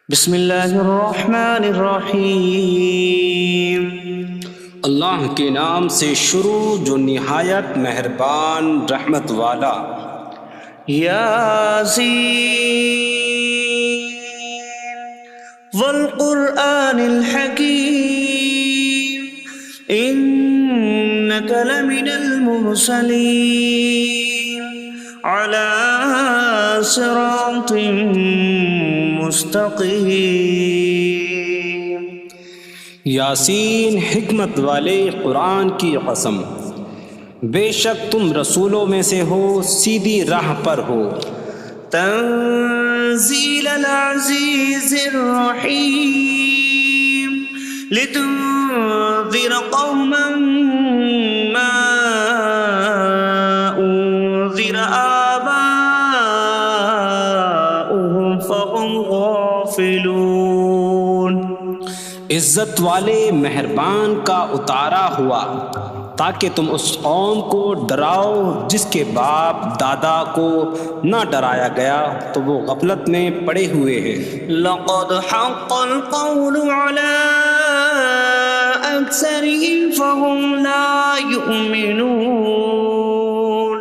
بسم اللہ الرحمن الرحیم۔ اللہ کے نام سے شروع جو نہایت مہربان رحمت والا۔ یاسین والقرآن الحکیم انک لمن المرسلین علی صراط مستقیم۔ یاسین حکمت والے قرآن کی قسم، بے شک تم رسولوں میں سے ہو، سیدھی راہ پر ہو۔ تنزیل العزیز الرحیم لتنذر قوما ما انذر آباؤهم فهم غافلون۔ عزت والے مہربان کا اتارا ہوا تاکہ تم اس قوم کو ڈراؤ جس کے باپ دادا کو نہ ڈرایا گیا تو وہ غفلت میں پڑے ہوئے ہیں۔ لقد حق القول على أكثرهم فهم لا يؤمنون۔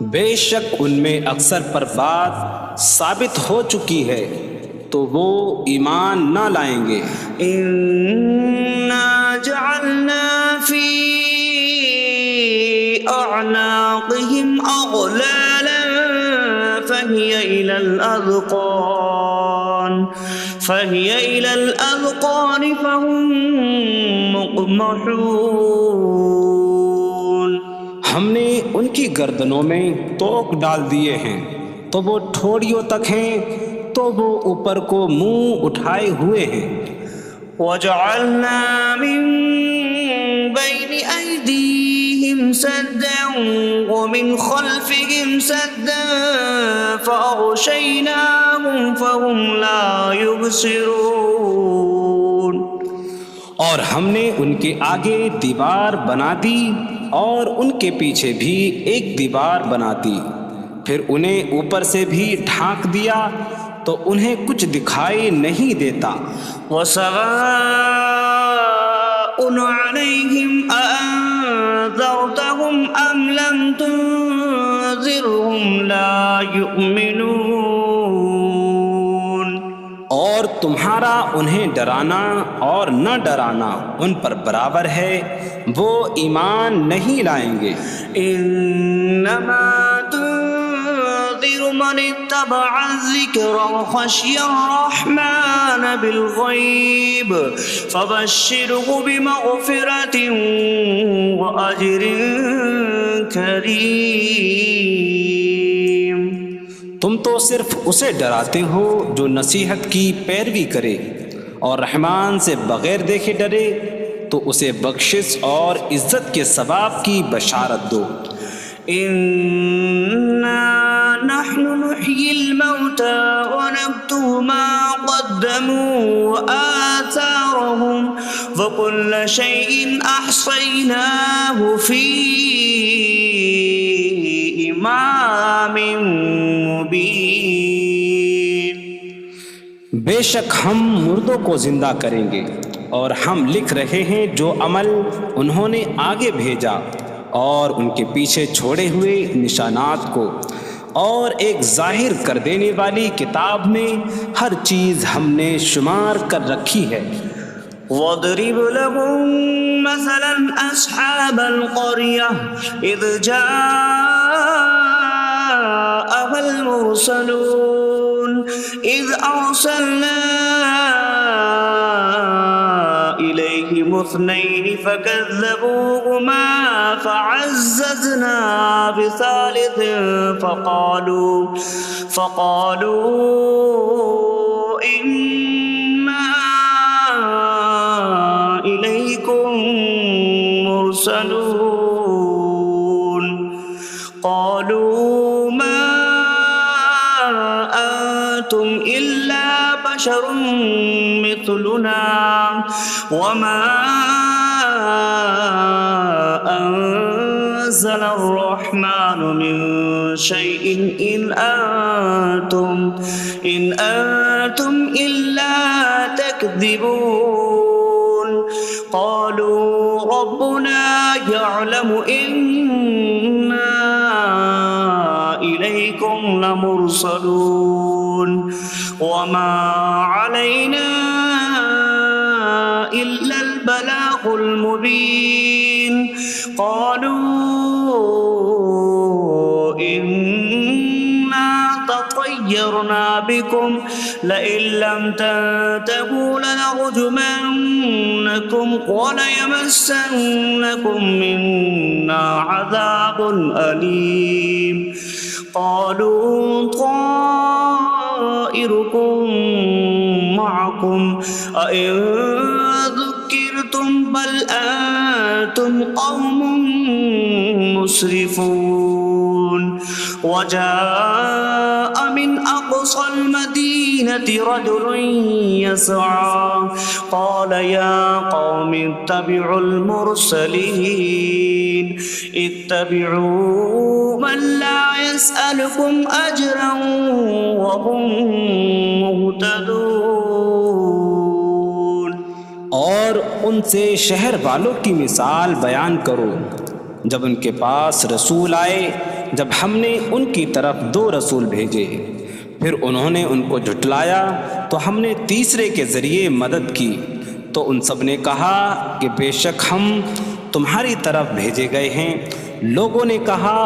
بے شک ان میں اکثر پر بات ثابت ہو چکی ہے تو وہ ایمان نہ لائیں گے۔ إنا جعلنا في أعناقهم أغلالا فهي إلى الأذقان فهم مقمحون۔ ہم نے ان کی گردنوں میں توق ڈال دیے ہیں تو وہ ٹھوڑیوں تک ہیں، تو وہ اوپر کو منہ اٹھائے ہوئے ہیں۔ وجعلنا من بين أيديهم سدا ومن خلفهم سدا فأغشيناهم فهم لا يبصرون۔ اور ہم نے ان کے آگے دیوار بنا دی اور ان کے پیچھے بھی ایک دیوار بنا دی، پھر انہیں اوپر سے بھی ڈھانک دیا تو انہیں کچھ دکھائی نہیں دیتا۔ وسواء عليهم أأنذرتهم أم لم تنذرهم لا يؤمنون۔ اور تمہارا انہیں ڈرانا اور نہ ڈرانا ان پر برابر ہے، وہ ایمان نہیں لائیں گے۔ انما تنذر من اتبع الذکر وخشی الرحمن بالغیب فبشره بمغفرة واجر کریم۔ تم تو صرف اسے ڈراتے ہو جو نصیحت کی پیروی کرے اور رحمان سے بغیر دیکھے ڈرے، تو اسے بخشش اور عزت کے ثواب کی بشارت دو۔ انا نحن نحيي الموتى ونكتب ما قدموا وآثارهم وكل شيء أحصيناه في إمام مبين۔ بے شک ہم مردوں کو زندہ کریں گے اور ہم لکھ رہے ہیں جو عمل انہوں نے آگے بھیجا اور ان کے پیچھے چھوڑے ہوئے نشانات کو، اور ایک ظاہر کر دینے والی کتاب میں ہر چیز ہم نے شمار کر رکھی ہے۔ وَاضْرِبْ لَهُم مَّثَلًا أَصْحَابَ الْقَرْيَةِ إِذْ جَاءَهَا الْمُرْسَلُونَ إِذْ أَرْسَلْنَا إِلَيْهِمُ اثْنَيْنِ فَكَذَّبُوهُمَا فَعَزَّزْنَا بِثَالِثٍ فَقَالُوا إِنَّا إِلَيْكُمْ مُرْسَلُونَ۔ قَالُوا مَا أَنتُمْ إِلَّا بَشَرٌ مِثْلُنَا وَمَا أَنتُمْ نزل الرحمن من شيء إن أنتم إلا تكذبون قالوا ربنا يعلم إنا إليكم لمرسلون وما علينا إلا البلاغ المبين قالوا إنا تطيرنا بكم لئن لم تنتهوا لنرجمنكم وليمسنكم منا عذاب أليم قالوا طائركم معكم أئن ذكرتم بل أنتم قوم مسرفون وجاء من أقصى المدينة رجل يسعى قال يا قوم اتبعوا المرسلين اتبعوا من لا يسألكم أجرا وهم مهتدون اور ان سے شہر والوں کی مثال بیان کرو جب ان کے پاس رسول آئے جب ہم نے ان کی طرف 2 رسول بھیجے پھر انہوں نے ان کو جھٹلایا تو ہم نے تیسرے کے ذریعے مدد کی تو ان سب نے کہا کہ بے شک ہم تمہاری طرف بھیجے گئے ہیں لوگوں نے کہا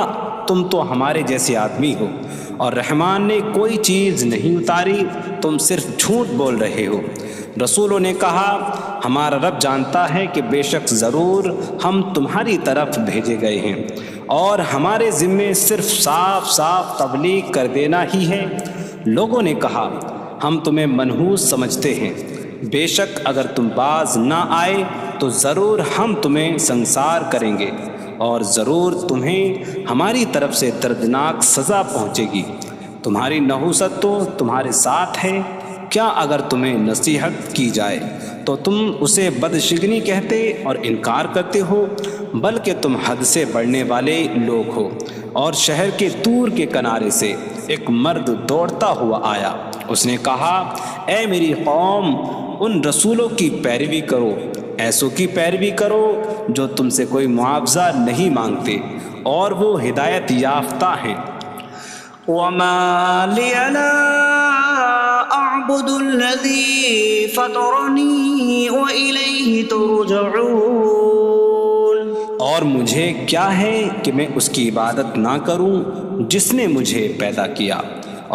تم تو ہمارے جیسے آدمی ہو اور رحمان نے کوئی چیز نہیں اتاری تم صرف جھوٹ بول رہے ہو رسولوں نے کہا ہمارا رب جانتا ہے کہ بے شک ضرور ہم تمہاری طرف بھیجے گئے ہیں اور ہمارے ذمے صرف صاف صاف تبلیغ کر دینا ہی ہے لوگوں نے کہا ہم تمہیں منحوس سمجھتے ہیں بے شک اگر تم باز نہ آئے تو ضرور ہم تمہیں سنسار کریں گے اور ضرور تمہیں ہماری طرف سے دردناک سزا پہنچے گی تمہاری نحوست تو تمہارے ساتھ ہے کیا اگر تمہیں نصیحت کی جائے تو تم اسے بدشگنی کہتے اور انکار کرتے ہو بلکہ تم حد سے بڑھنے والے لوگ ہو اور شہر کے دور کے کنارے سے ایک مرد دوڑتا ہوا آیا اس نے کہا اے میری قوم ان رسولوں کی پیروی کرو ایسوں کی پیروی کرو جو تم سے کوئی معاوضہ نہیں مانگتے اور وہ ہدایت یافتہ ہیں وما لي لا أعبد الذي فطرني وإليه ترجعون اور مجھے کیا ہے کہ میں اس کی عبادت نہ کروں جس نے مجھے پیدا کیا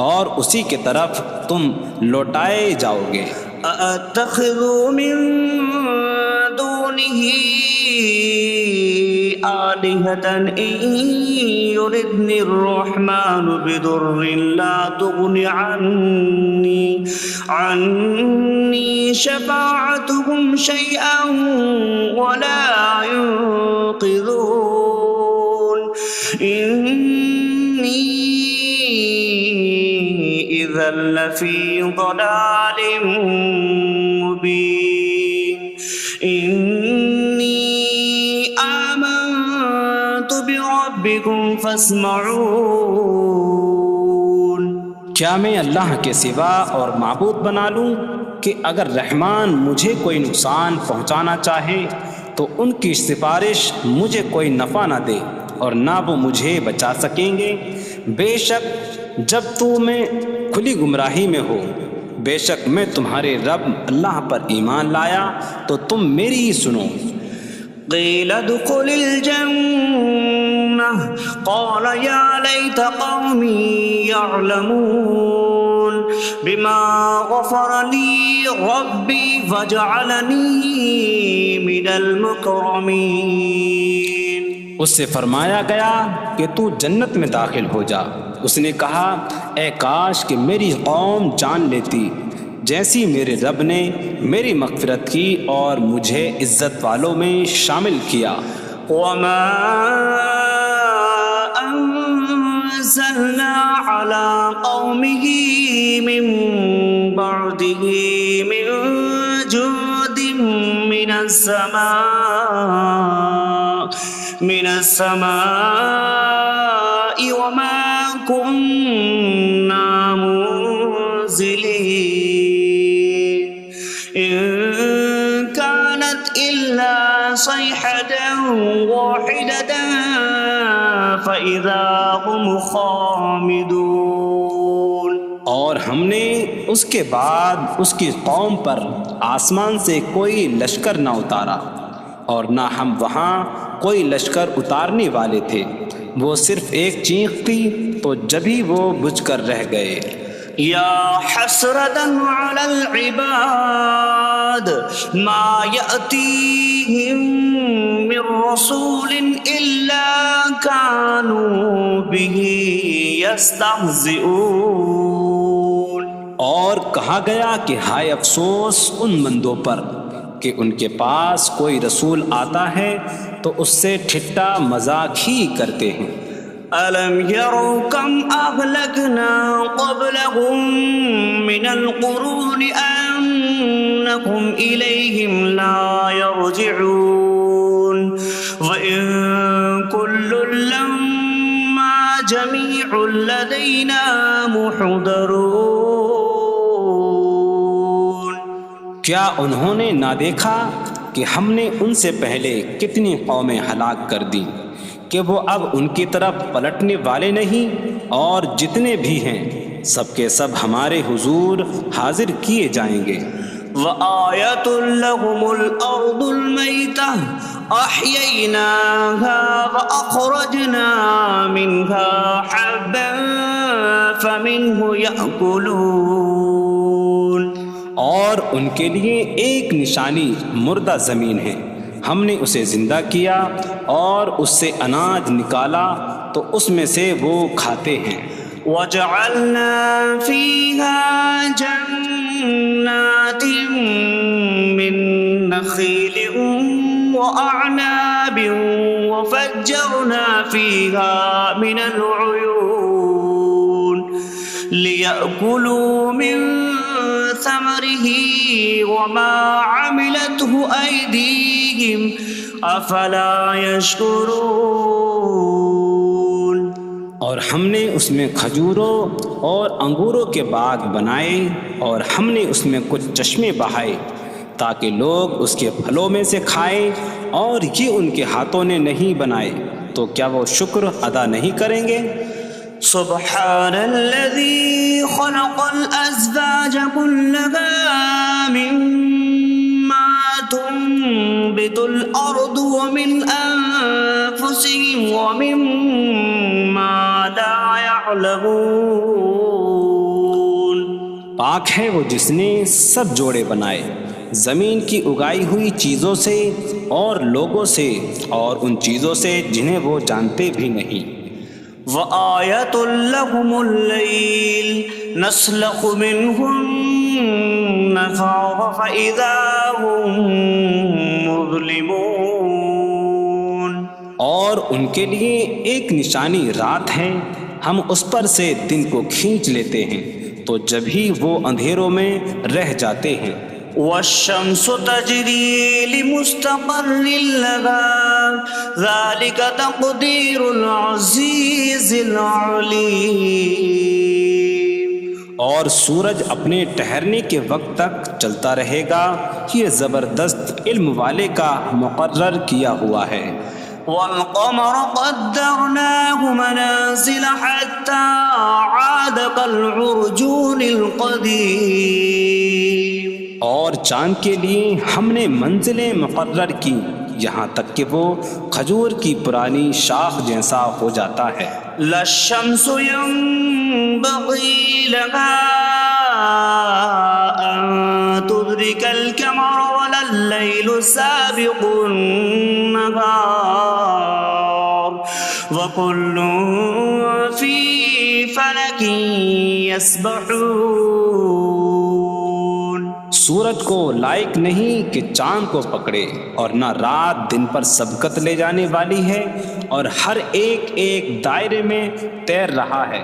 اور اسی کی طرف تم لوٹائے جاؤ گے أأتخذ من دونه آلهة إن يردني الرحمن بضر لا تغن عني شفاعتهم شيئا ولا ينقذون إني إذا لفي ضلال مبين إني آمنت بربكم فاسمعون کیا میں اللہ کے سوا اور معبود بنا لوں کہ اگر رحمان مجھے کوئی نقصان پہنچانا چاہے تو ان کی سفارش مجھے کوئی نفع نہ دے اور نہ وہ مجھے بچا سکیں گے بے شک جب میں کھلی گمراہی میں ہو بے شک میں تمہارے رب اللہ پر ایمان لایا تو تم میری ہی سنو قيل ادخل الجنة قال يا ليت قومي يعلمون بما غفر لي ربي فجعلني من المكرمين اس سے فرمایا گیا کہ تو جنت میں داخل ہو جا اس نے کہا اے کاش کہ میری قوم جان لیتی جیسی میرے رب نے میری مغفرت کی اور مجھے عزت والوں میں شامل کیا وما أنزلنا على قومه من بعده من جود من السماء من السماء وما كنا منزلين إن كانت إلا صيحة واحدة فإذا هم خامدون. اور ہم نے اس کے بعد اس کی قوم پر آسمان سے کوئی لشکر نہ اتارا اور نہ ہم وہاں کوئی لشکر اتارنے والے تھے. وہ صرف ایک چیخ تھی تو جبھی وہ بجھ کر رہ گئے. یا حسرة على العباد ما يأتيهم من رسول إلا كانوا به يستهزئون. اور کہا گیا کہ ہائے افسوس ان بندوں پر کہ ان کے پاس کوئی رسول آتا ہے تو اس سے ٹھٹا مذاق ہی کرتے ہیں. ألم يروا كم أهلكنا قبلهم من القرون أنكم إليهم لا يرجعون وإن كل لما جميع لدينا محضرون. کیا انہوں نے نہ دیکھا کہ ہم نے ان سے پہلے کتنی قومیں ہلاک کر دیں کہ وہ اب ان کی طرف پلٹنے والے نہیں، اور جتنے بھی ہیں سب کے سب ہمارے حضور حاضر کیے جائیں گے. وآیۃ لہم الارض المیتہ احییناہا واخرجنا منہا حبا فمنہ یأکلون. اور ان کے لیے ایک نشانی مردہ زمین ہے، ہم نے اسے زندہ کیا اور اس سے اناج نکالا تو اس میں سے وہ کھاتے ہیں. وَجَعَلْنَا فِيهَا جَنَّاتٍ مِّن نَخِيلٍ وَأَعْنَابٍ وَفَجَّرْنَا فِيهَا مِنَ الْعُيُونِ لِيَأْكُلُوا مِن ثَمَرِهِ وَمَا عَمِلَتْهُ أَيْدِيهِمْ أَفَلَا يَشْكُرُونَ. اور ہم نے اس میں کھجوروں اور انگوروں کے باغ بنائے اور ہم نے اس میں کچھ چشمے بہائے تاکہ لوگ اس کے پھلوں میں سے کھائیں، اور یہ ان کے ہاتھوں نے نہیں بنائے تو کیا وہ شکر ادا نہیں کریں گے؟ سبحان الذي خلق الأزواج كلها مما تنبت الأرض ومن أنفسهم ومما لا يعلمون. پاک ہے وہ جس نے سب جوڑے بنائے زمین کی اگائی ہوئی چیزوں سے اور لوگوں سے اور ان چیزوں سے جنہیں وہ جانتے بھی نہیں. وآیۃ لہم اللیل نسلخ منہ النہار فإذا هم مظلمون. اور ان کے لیے ایک نشانی رات ہے، ہم اس پر سے دن کو کھینچ لیتے ہیں تو جبھی وہ اندھیروں میں رہ جاتے ہیں. والشمس تجری لمستقر لها ذلك تقدیر العزیز العلیم. اور سورج اپنے ٹھہرنے کے وقت تک چلتا رہے گا، یہ زبردست علم والے کا مقرر کیا ہوا ہے. والقمر قدرناه منازل حتى عاد كالعرجون القديم. اور چاند کے لیے ہم نے منزلیں مقرر کی یہاں تک کہ وہ کھجور کی پرانی شاخ جیسا ہو جاتا ہے. لا الشمس ينبغي لها أن تدرك القمر ولا الليل سابق النهار وكل في فلك يسبحون. سورج کو لائق نہیں کہ چاند کو پکڑے، اور نہ رات دن پر سبقت لے جانے والی ہے، اور ہر ایک ایک دائرے میں تیر رہا ہے.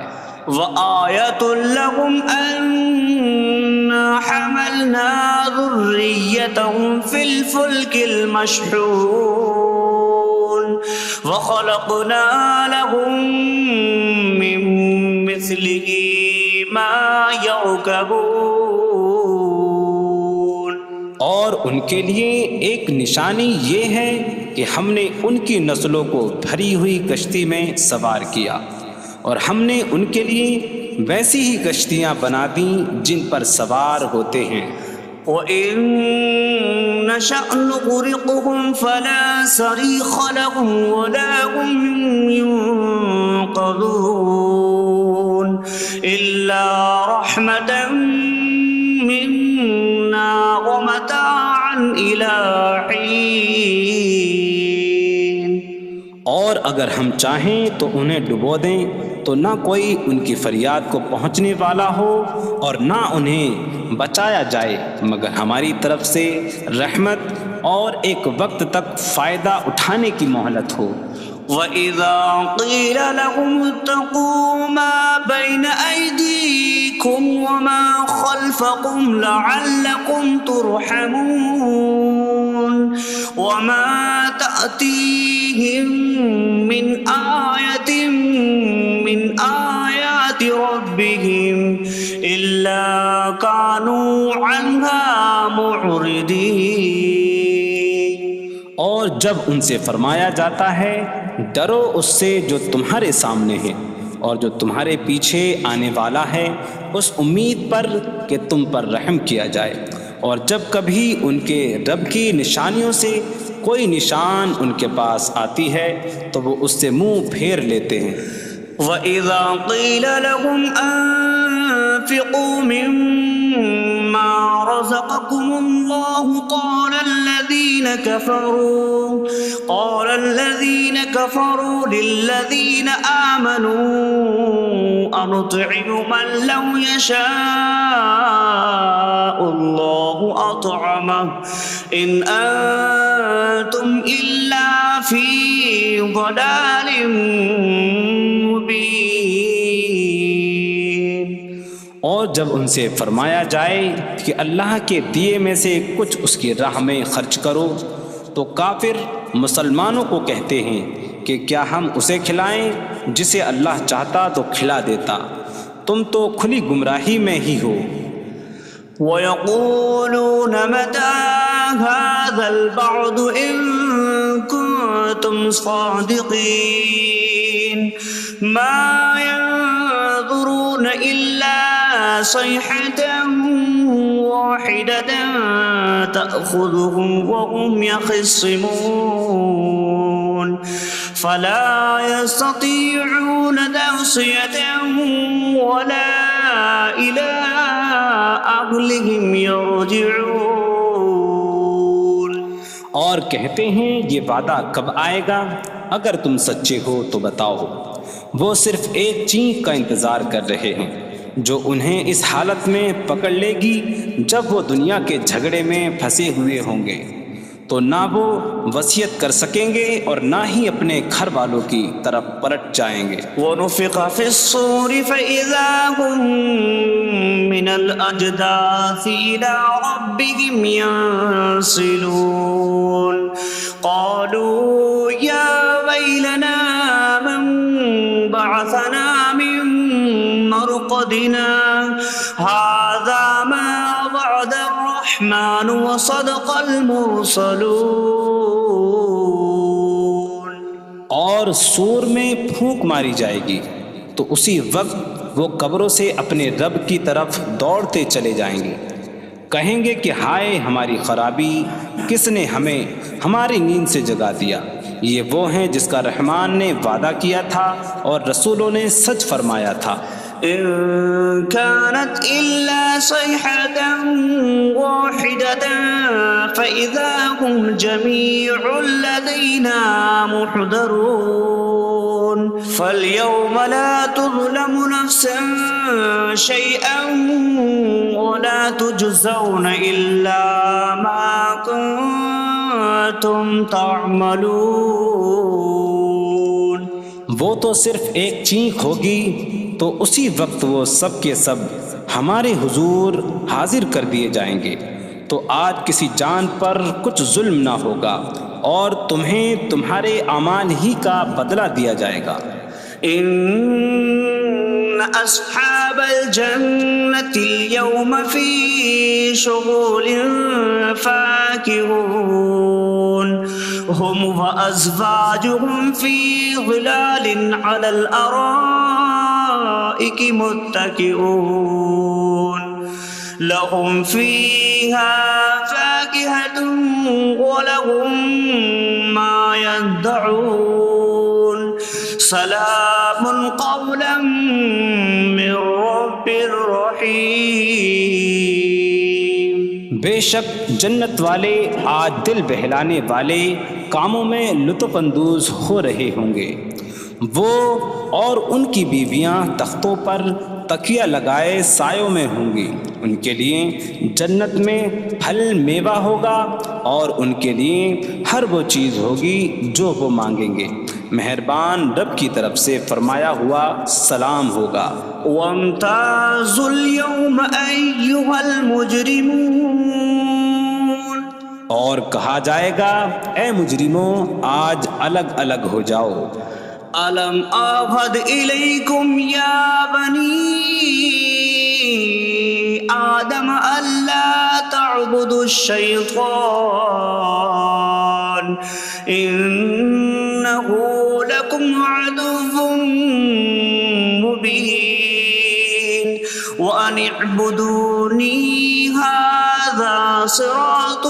وآیۃ لہم انا حملنا ذریتہم فی الفلک المشحون. وخلقنا لهم من مثله ما يركبون. اور ان کے لیے ایک نشانی یہ ہے کہ ہم نے ان کی نسلوں کو بھری ہوئی کشتی میں سوار کیا، اور ہم نے ان کے لیے ویسی ہی کشتیاں بنا دیں جن پر سوار ہوتے ہیں. وَإِن نَّشَأْ نُغْرِقْهُمْ فَلَا صَرِيخَ لَهُمْ وَلَا هُمْ يُنقَذُونَ إِلَّا رَحْمَةً مِّنَّا وَمَتَاعًا إِلَىٰ حِينٍ. اور اگر ہم چاہیں تو انہیں ڈبو دیں تو نہ کوئی ان کی فریاد کو پہنچنے والا ہو اور نہ انہیں بچایا جائے مگر ہماری طرف سے رحمت اور ایک وقت تک فائدہ اٹھانے کی مہلت ہو. وَإِذَا قِيلَ لَهُمُ اتَّقُوا مَا بَيْنَ أَيْدِيكُمْ وَمَا خَلْفَكُمْ لَعَلَّكُمْ تُرْحَمُونَ وَمَا تَأْتِيهِم مِّنْ آيَةٍ مِّنْ آيَاتِ رَبِّهِمْ إِلَّا كَانُوا عَنْهَا مُعْرِضِينَ. اور جب ان سے فرمایا جاتا ہے ڈرو اس سے جو تمہارے سامنے ہے اور جو تمہارے پیچھے آنے والا ہے، اس امید پر کہ تم پر رحم کیا جائے، اور جب کبھی ان کے رب کی نشانیوں سے کوئی نشان ان کے پاس آتی ہے تو وہ اس سے منہ پھیر لیتے ہیں. وَإِذَا قِيلَ لَهُمْ أَنفِقُوا مِمَّا رَزَقَكُمُ اللَّهُ قَالَ الَّذِينَ كَفَرُوا لِلَّذِينَ آمَنُوا أَنُطْعِمُ مَن لَّوْ يَشَاءُ اللَّهُ أَطْعَمَهُ إِنْ أَنتُمْ إِلَّا فِي ضَلَالٍ مبین. اور جب ان سے فرمایا جائے کہ اللہ کے دیے میں سے کچھ اس کی راہ میں خرچ کرو تو کافر مسلمانوں کو کہتے ہیں کہ کیا ہم اسے کھلائیں جسے اللہ چاہتا تو کھلا دیتا، تم تو کھلی گمراہی میں ہی ہو. وَيَقُولُونَ مَتَىٰ هَٰذَا الْوَعْدُ إِن كُنتُمْ صَادِقِينَ مَا يَنظُرُونَ إِلَّا صَيْحَةً وَاحِدَةً تَأْخُذُهُمْ وَهُمْ يَخِصِّمُونَ فَلَا يَسْتَطِيعُونَ تَوْصِيَةً وَلَا إِلَىٰ أَهْلِهِمْ يَرْجِعُونَ. اور کہتے ہیں یہ وعدہ کب آئے گا؟ اگر تم سچے ہو تو بتاؤ. وہ صرف ایک چینک کا انتظار کر رہے ہیں جو انہیں اس حالت میں پکڑ لے گی جب وہ دنیا کے جھگڑے میں پھنسے ہوئے ہوں گے، تو نہ وہ وصیت کر سکیں گے اور نہ ہی اپنے گھر والوں کی طرف پلٹ جائیں گے. وَنُفِخَ فِي الصُّورِ فَإِذَا هُم مِّنَ الْأَجْدَاثِ إِلَىٰ رَبِّهِمْ يَنسِلُونَ قَالُوا يَا وَيْلَنَا مَن بَعَثَنَا مِن مَّرْقَدِنَا هَٰذَا مَا وَعَدَ الرَّحْمَٰنُ وَصَدَقَ الْمُرْسَلُونَ. اور سور میں پھونک ماری جائے گی تو اسی وقت وہ قبروں سے اپنے رب کی طرف دوڑتے چلے جائیں گے، کہیں گے کہ ہائے ہماری خرابی، کس نے ہمیں ہماری نیند سے جگا دیا. یہ وہ ہیں جس کا رحمان نے وعدہ کیا تھا اور رسولوں نے سچ فرمایا تھا. إن كانت إلا صيحة واحدة فإذا هم جميع لدينا محضرون. فاليوم لا تظلم نفس شيئا ولا تجزون إلا ما كنتم تعملون. وہ تو صرف ایک چینک ہوگی تو اسی وقت وہ سب کے سب ہمارے حضور حاضر کر دیے جائیں گے، تو آج کسی جان پر کچھ ظلم نہ ہوگا اور تمہیں تمہارے اعمال ہی کا بدلہ دیا جائے گا۔ إن أصحاب الجنة اليوم في شغل فاكهون هم وأزواجهم في ظلال على الأرائك متكئون لهم فيها فاكهة ولهم ما يدعون سلام قولا من رب رحیم۔ بے شک جنت والے آج دل بہلانے والے کاموں میں لطف اندوز ہو رہے ہوں گے۔ وہ اور ان کی بیویاں تختوں پر تکیہ لگائے سایوں میں ہوں گی۔ ان کے لیے جنت میں پھل میوہ ہوگا اور ان کے لیے ہر وہ چیز ہوگی جو وہ مانگیں گے۔ مہربان رب کی طرف سے فرمایا ہوا سلام ہوگا۔ وامتازوا اليوم أيها المجرمون، اور کہا جائے گا اے مجرموں آج الگ الگ ہو جاؤ۔ ألم أعهد إليكم يا بني آدم ألا تعبدوا الشيطان إنه لكم عدو مبين وأن اعبدوني هذا صراط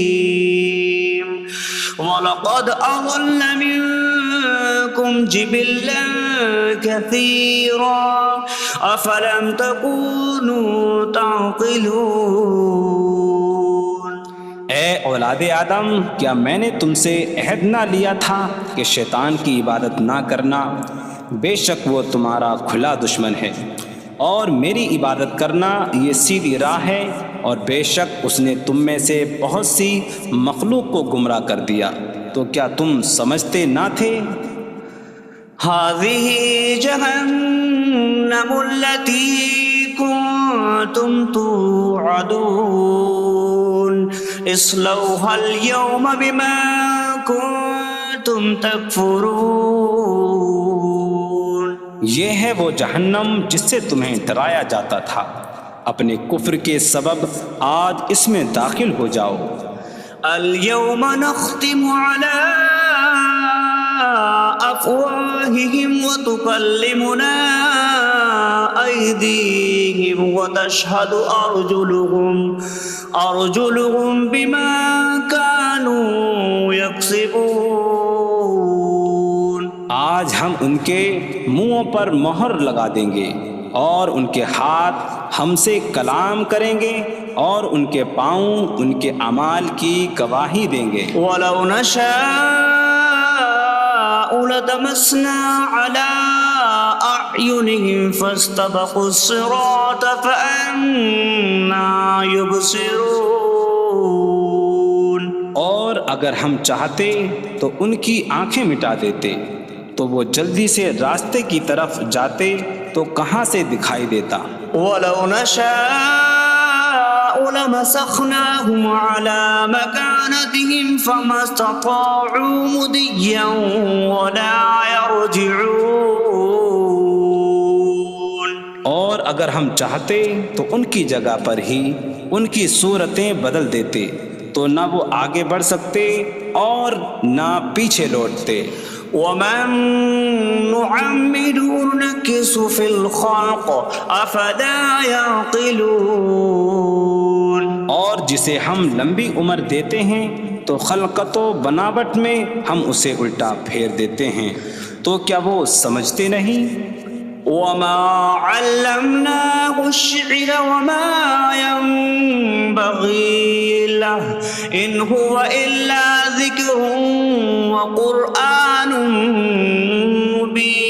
مستقيم وَلَقَدْ أَضَلَّ مِنكُمْ جِبِلًّا كَثِيرًا أَفَلَمْ تَكُونُوا تَعْقِلُونَ۔ اے اولاد آدم، کیا میں نے تم سے عہد نہ لیا تھا کہ شیطان کی عبادت نہ کرنا؟ بے شک وہ تمہارا کھلا دشمن ہے، اور میری عبادت کرنا یہ سیدھی راہ ہے، اور بے شک اس نے تم میں سے بہت سی مخلوق کو گمراہ کر دیا، تو کیا تم سمجھتے نہ تھے؟ هذه جهنم التي كنتم توعدون اصلوها اليوم بما كنتم تكفرون۔ یہ ہے وہ جہنم جس سے تمہیں ڈرایا جاتا تھا، اپنے کفر کے سبب آج اس میں داخل ہو جاؤ۔ اليوم نختم على أفواههم وتكلمنا أيديهم وتشهد أرجلهم بما كانوا يكسبون۔ آج ہم ان کے منہوں پر مہر لگا دیں گے، اور ان کے ہاتھ ہم سے کلام کریں گے، اور ان کے پاؤں ان کے اعمال کی گواہی دیں گے۔ وَلَوْ نَشَاءُ لَطَمَسْنَا عَلَىٰ أَعْيُنِهِمْ فَاسْتَبَقُوا الصِّرَاطَ فَأَنَّىٰ يُبْصِرُونَ۔ اور اگر ہم چاہتے تو ان کی آنکھیں مٹا دیتے، تو وہ جلدی سے راستے کی طرف جاتے تو کہاں سے دکھائی دیتا۔ وَلَوْ نَشَاءُ لَمَسَخْنَاهُمْ عَلَىٰ مَكَانَتِهِمْ فَمَا اسْتَطَاعُوا مُضِيًّا وَلَا يَرْجِعُونَ۔ اور اگر ہم چاہتے تو ان کی جگہ پر ہی ان کی صورتیں بدل دیتے، تو نہ وہ آگے بڑھ سکتے اور نہ پیچھے لوٹتے۔ وَمَن نُّعَمِّرْهُ نُنَكِّسْهُ فِي الْخَلْقِ أَفَلَا يَعْقِلُونَ۔ اور جسے ہم لمبی عمر دیتے ہیں تو خلقت و بناوٹ میں ہم اسے الٹا پھیر دیتے ہیں، تو کیا وہ سمجھتے نہیں؟ وَمَا عَلَّمْنَاهُ الشِّعْرَ وَمَا يَنبَغِي لَهُ إِنْ هُوَ إِلَّا ذِكْرٌ وَقُرْآنٌ مُّبِينٌ۔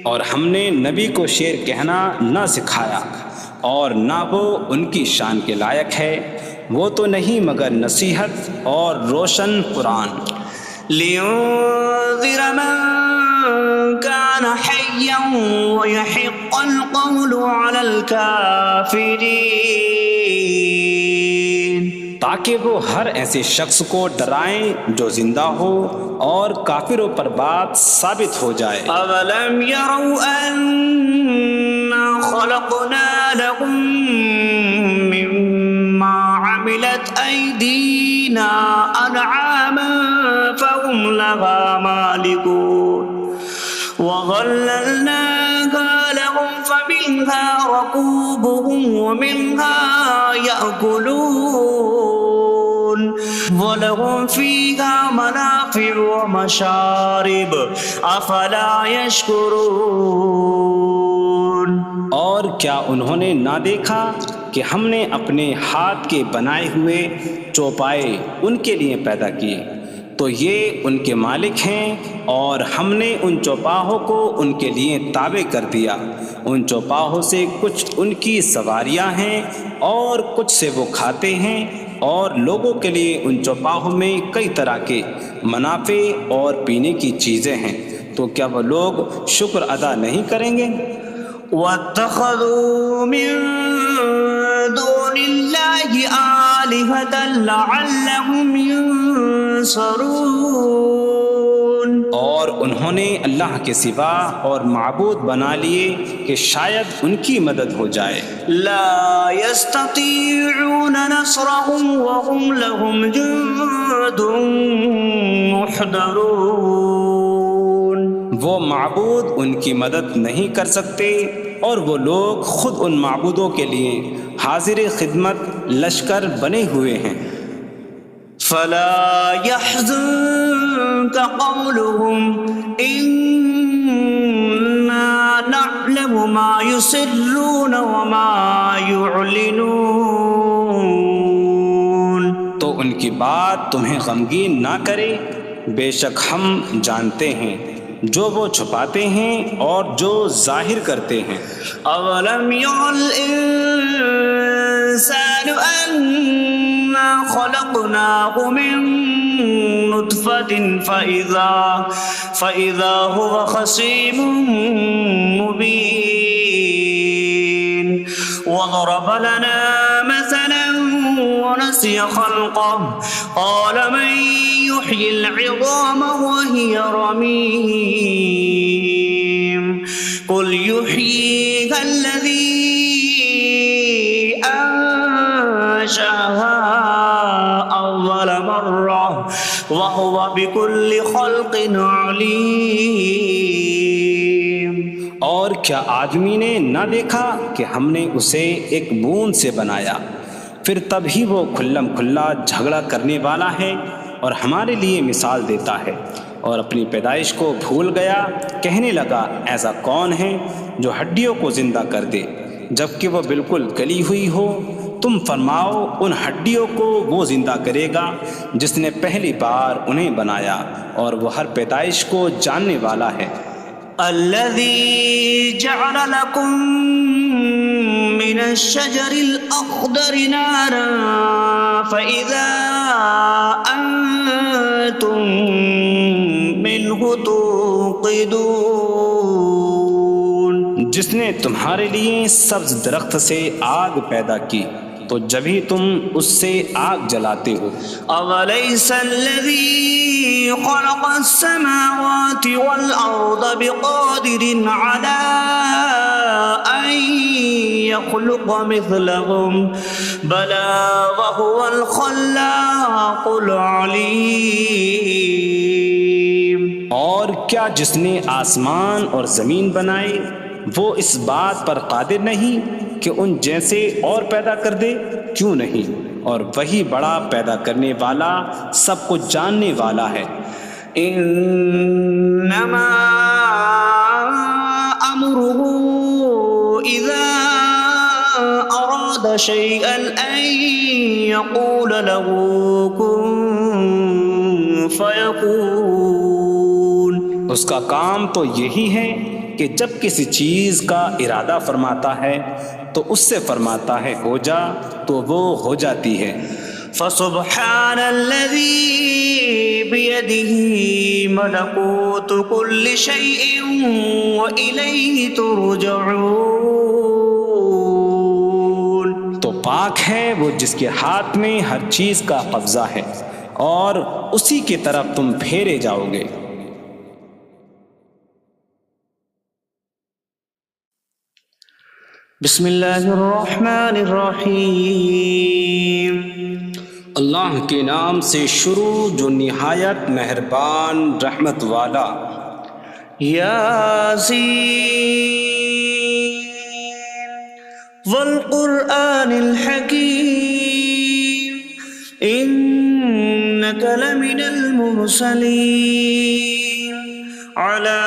اور ہم نے نبی کو شعر کہنا نہ سکھایا، اور نہ وہ ان کی شان کے لائق ہے، وہ تو نہیں مگر نصیحت اور روشن قرآن۔ لِيُنذِرَ مَن كَانَ حَيًّا حيا ويحق القول على الكافرين تاکہ وہ ہر ایسے شخص کو ڈرائیں جو زندہ ہو اور کافروں پر بات ثابت ہو جائے۔ أولم يروا أنا خلقنا لهم مما عملت أيدينا أنعاما فهم لها مالكون وظللناها لهم فمنها ركوبهم ومنها يأكلون وَلَهُمْ فِيهَا مَنَافِعُ وَمَشَارِبُ أَفَلَا يَشْكُرُونَ۔ اور کیا انہوں نے نہ دیکھا کہ ہم نے اپنے ہاتھ کے بنائے ہوئے چوپائے ان کے لیے پیدا کیے، تو یہ ان کے مالک ہیں، اور ہم نے ان چوپاہوں کو ان کے لیے تابع کر دیا۔ ان چوپاہوں سے کچھ ان کی سواریاں ہیں اور کچھ سے وہ کھاتے ہیں، اور لوگوں کے لیے ان چوپاہوں میں کئی طرح کے منافع اور پینے کی چیزیں ہیں، تو کیا وہ لوگ شکر ادا نہیں کریں گے؟ وَاتَّخَذُوا مِن دُونِ اللَّهِ آلِهَةً لَعَلَّهُمْ يُنصَرُونَ۔ اور انہوں نے اللہ کے سوا اور معبود بنا لیے کہ شاید ان کی مدد ہو جائے۔ لا يستطيعون نصرهم وهم لهم جند محضرون۔ وہ معبود ان کی مدد نہیں کر سکتے، اور وہ لوگ خود ان معبودوں کے لیے حاضر خدمت لشکر بنے ہوئے ہیں۔ فلا يحزنك قولهم إنا نعلم ما يسرون وما يعلنون۔ تو ان کی بات تمہیں غمگین نہ کرے، بے شک ہم جانتے ہیں جو وہ چھپاتے ہیں اور جو ظاہر کرتے ہیں۔ اولم ير الانسان انا خلقناه من نطفة فإذا هو خصيم مبين وضرب لنا مثلا ونسي خلقه قال من يحيي العظام وهي رميم قل يحييها الذي أنشأها أول مرة وهو بكل خلق عليم۔ اور کیا آدمی نے نہ دیکھا کہ ہم نے اسے ایک بوند سے بنایا، پھر تب ہی وہ کھلم کھلا جھگڑا کرنے والا ہے اور ہمارے لیے مثال دیتا ہے، اور اپنی پیدائش کو بھول گیا، کہنے لگا ایسا کون ہے جو ہڈیوں کو زندہ کر دے جبکہ وہ بالکل گلی ہوئی ہو؟ تم فرماؤ ان ہڈیوں کو وہ زندہ کرے گا جس نے پہلی بار انہیں بنایا، اور وہ ہر پیدائش کو جاننے والا ہے۔ الذي جعل لكم من الشجر الأخضر نارا فإذا أنتم منه توقدون۔ جس نے تمہارے لیے سبز درخت سے آگ پیدا کی تو جب ہی تم اس سے آگ جلاتے ہو۔ أَوَلَيْسَ الَّذِي خَلَقَ السَّمَاوَاتِ وَالْأَرْضَ بِقَادِرٍ عَلَىٰ أَن يَخْلُقَ مِثْلَهُم بَلَىٰ وَهُوَ الْخَلَّاقُ الْعَلِيمُ۔ اور کیا جس نے آسمان اور زمین بنائے وہ اس بات پر قادر نہیں کہ ان جیسے اور پیدا کر دے؟ کیوں نہیں، اور وہی بڑا پیدا کرنے والا سب کچھ جاننے والا ہے۔ انما امره اذا اراد شيئا ان يقول له كن فيكون۔ اس کا کام تو یہی ہے کہ جب کسی چیز کا ارادہ فرماتا ہے تو اس سے فرماتا ہے ہو جا، تو وہ ہو جاتی ہے۔ فسبحان الذي بيده ملكوت كل شيء وإليه ترجعون. تو پاک ہے وہ جس کے ہاتھ میں ہر چیز کا قبضہ ہے اور اسی کی طرف تم پھیرے جاؤ گے. بسم اللہ الرحمن الرحیم. اللہ کے نام سے شروع جو نہایت مہربان رحمت والا. یاسین والقرآن الحکیم انک لمن المرسلین علی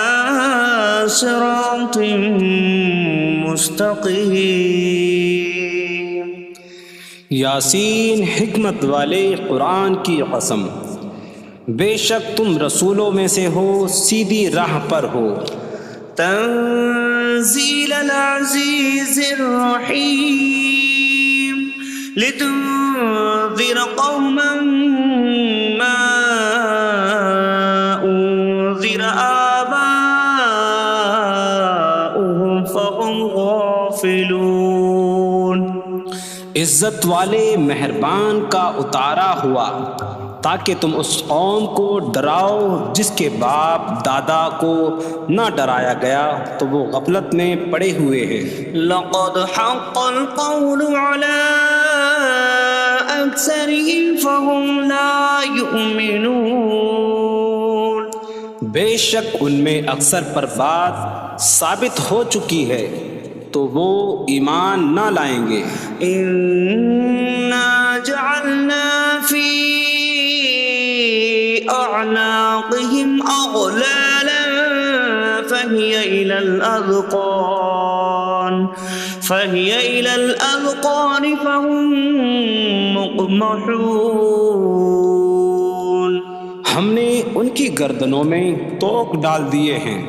صراط مستقیم. یاسین حکمت والے قرآن کی قسم، بے شک تم رسولوں میں سے ہو، سیدھی راہ پر ہو. تنزیل العزیز الرحیم لتنذر قوما ما انذر آباؤهم فهم غافلون. عزت والے مہربان کا اتارا ہوا تاکہ تم اس قوم کو ڈراؤ جس کے باپ دادا کو نہ ڈرایا گیا تو وہ غفلت میں پڑے ہوئے ہیں. لقد حق القول على أكثرهم فهم لا يؤمنون. بے شک ان میں اکثر پر بات ثابت ہو چکی ہے تو وہ ایمان نہ لائیں گے. إنا جعلنا في أعناقهم أغلالا فهي إلى الأذقان فهم مقمحون. ہم نے ان کی گردنوں میں توق ڈال دیے ہیں